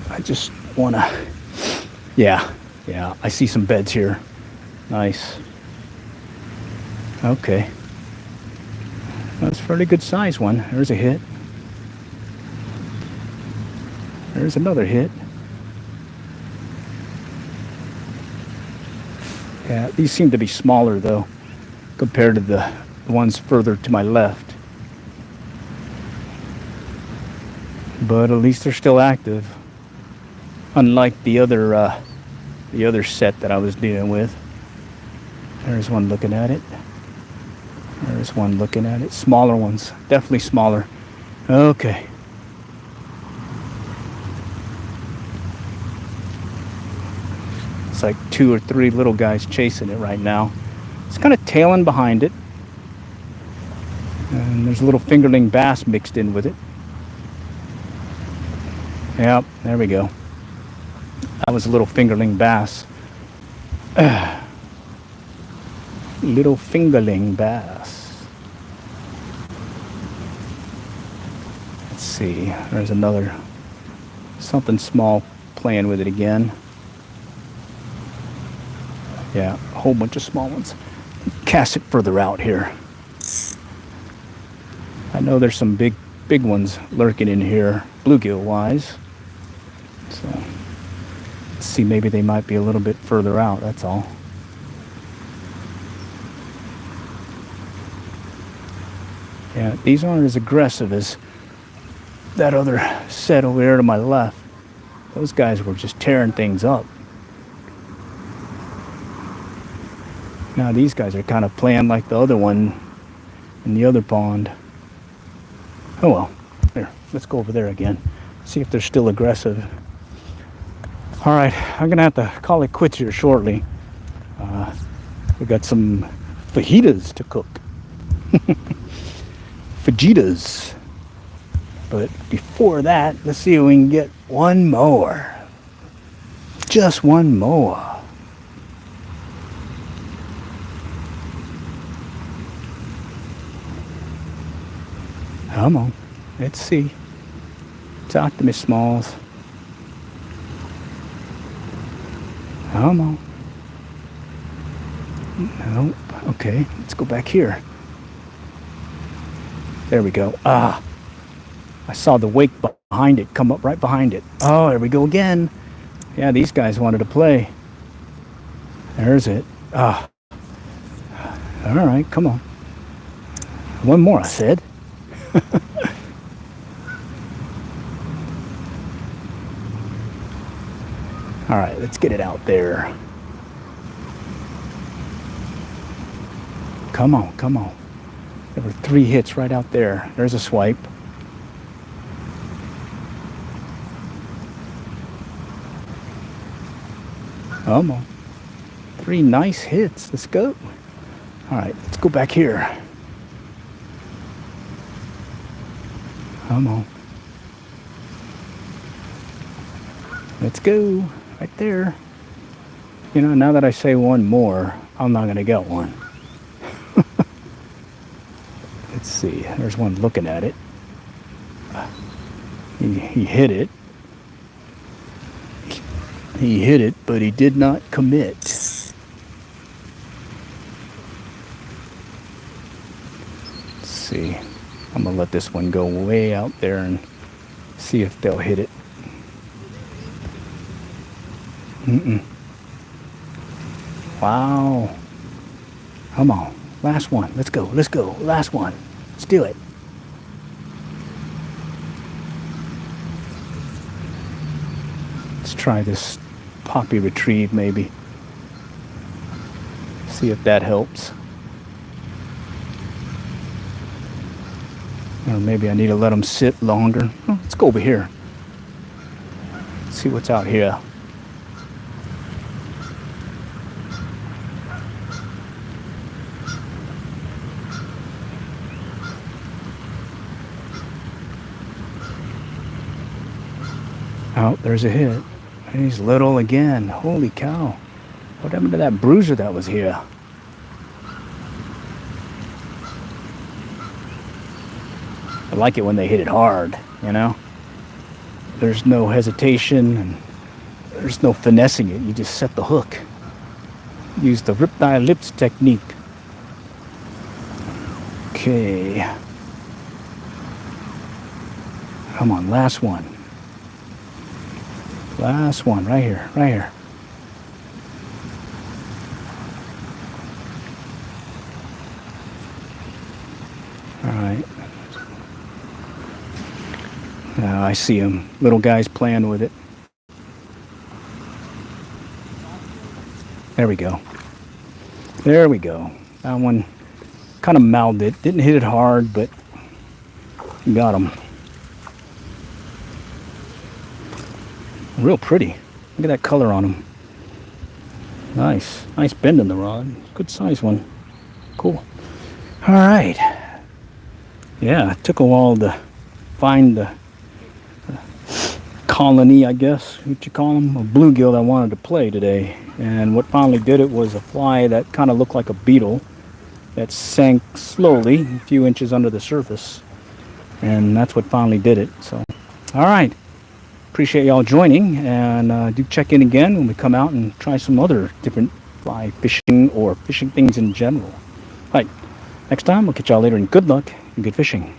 A: I just want to, yeah, I see some beds here. Nice. Okay, that's a fairly good size one. There's a hit. There's another hit. Yeah, these seem to be smaller though, compared to the ones further to my left. But at least they're still active, unlike the other set that I was dealing with. There's one looking at it. There's one looking at it. Smaller ones, definitely smaller. Okay. It's like 2 or 3 little guys chasing it right now. It's kind of tailing behind it. And there's a little fingerling bass mixed in with it. Yep, there we go. That was a little fingerling bass. Little fingerling bass. Let's see. There's another something small playing with it again. Yeah, a whole bunch of small ones. Cast it further out here. I know there's some big ones lurking in here, bluegill wise. So let's see, maybe they might be a little bit further out, that's all. Yeah, these aren't as aggressive as that other set over there to my left. Those guys were just tearing things up. Now these guys are kind of playing like the other one in the other pond. Oh well, here, let's go over there again. See if they're still aggressive. All right, I'm gonna have to call it quits here shortly. We got some fajitas to cook. Fajitas. But before that, let's see if we can get one more. Just one more. Come on, let's see. Talk to me, Smalls. Come on. Nope. Okay, let's go back here. There we go. Ah, I saw the wake behind it come up right behind it. Oh, there we go again. Yeah, these guys wanted to play. There's it. Ah. All right, come on. One more, I said. All right, let's get it out there. Come on, come on. There were 3 hits right out there. There's a swipe. Come on. 3 nice hits. Let's go. All right, let's go back here. Come on. Let's go. Right there. You know, now that I say one more, I'm not going to get one. Let's see. There's one looking at it. He hit it. He hit it, but he did not commit. Let's see. I'm going to let this one go way out there and see if they'll hit it. Wow. Come on. Last one. Let's go. Let's go. Last one. Let's do it. Let's try this poppy retrieve maybe. See if that helps. Or maybe I need to let them sit longer. Oh, let's go over here. See what's out here. Oh, there's a hit. He's little again. Holy cow. What happened to that bruiser that was here? I like it when they hit it hard, you know? There's no hesitation and there's no finessing it. You just set the hook. Use the rip thy lips technique. Okay. Come on, last one. Last one, right here, right here. All right. I see him. Little guy's playing with it. There we go. There we go. That one kind of mouthed it. Didn't hit it hard, but got him. Real pretty. Look at that color on him. Nice. Nice bend in the rod. Good size one. Cool. All right. Yeah, it took a while to find the colony, I guess, what you call them, a bluegill I wanted to play today. And what finally did it was a fly that kind of looked like a beetle that sank slowly a few inches under the surface. And that's what finally did it. So, all right. Appreciate y'all joining, and do check in again when we come out and try some other different fly fishing or fishing things in general. All right. Next time, we'll catch y'all later, and good luck and good fishing.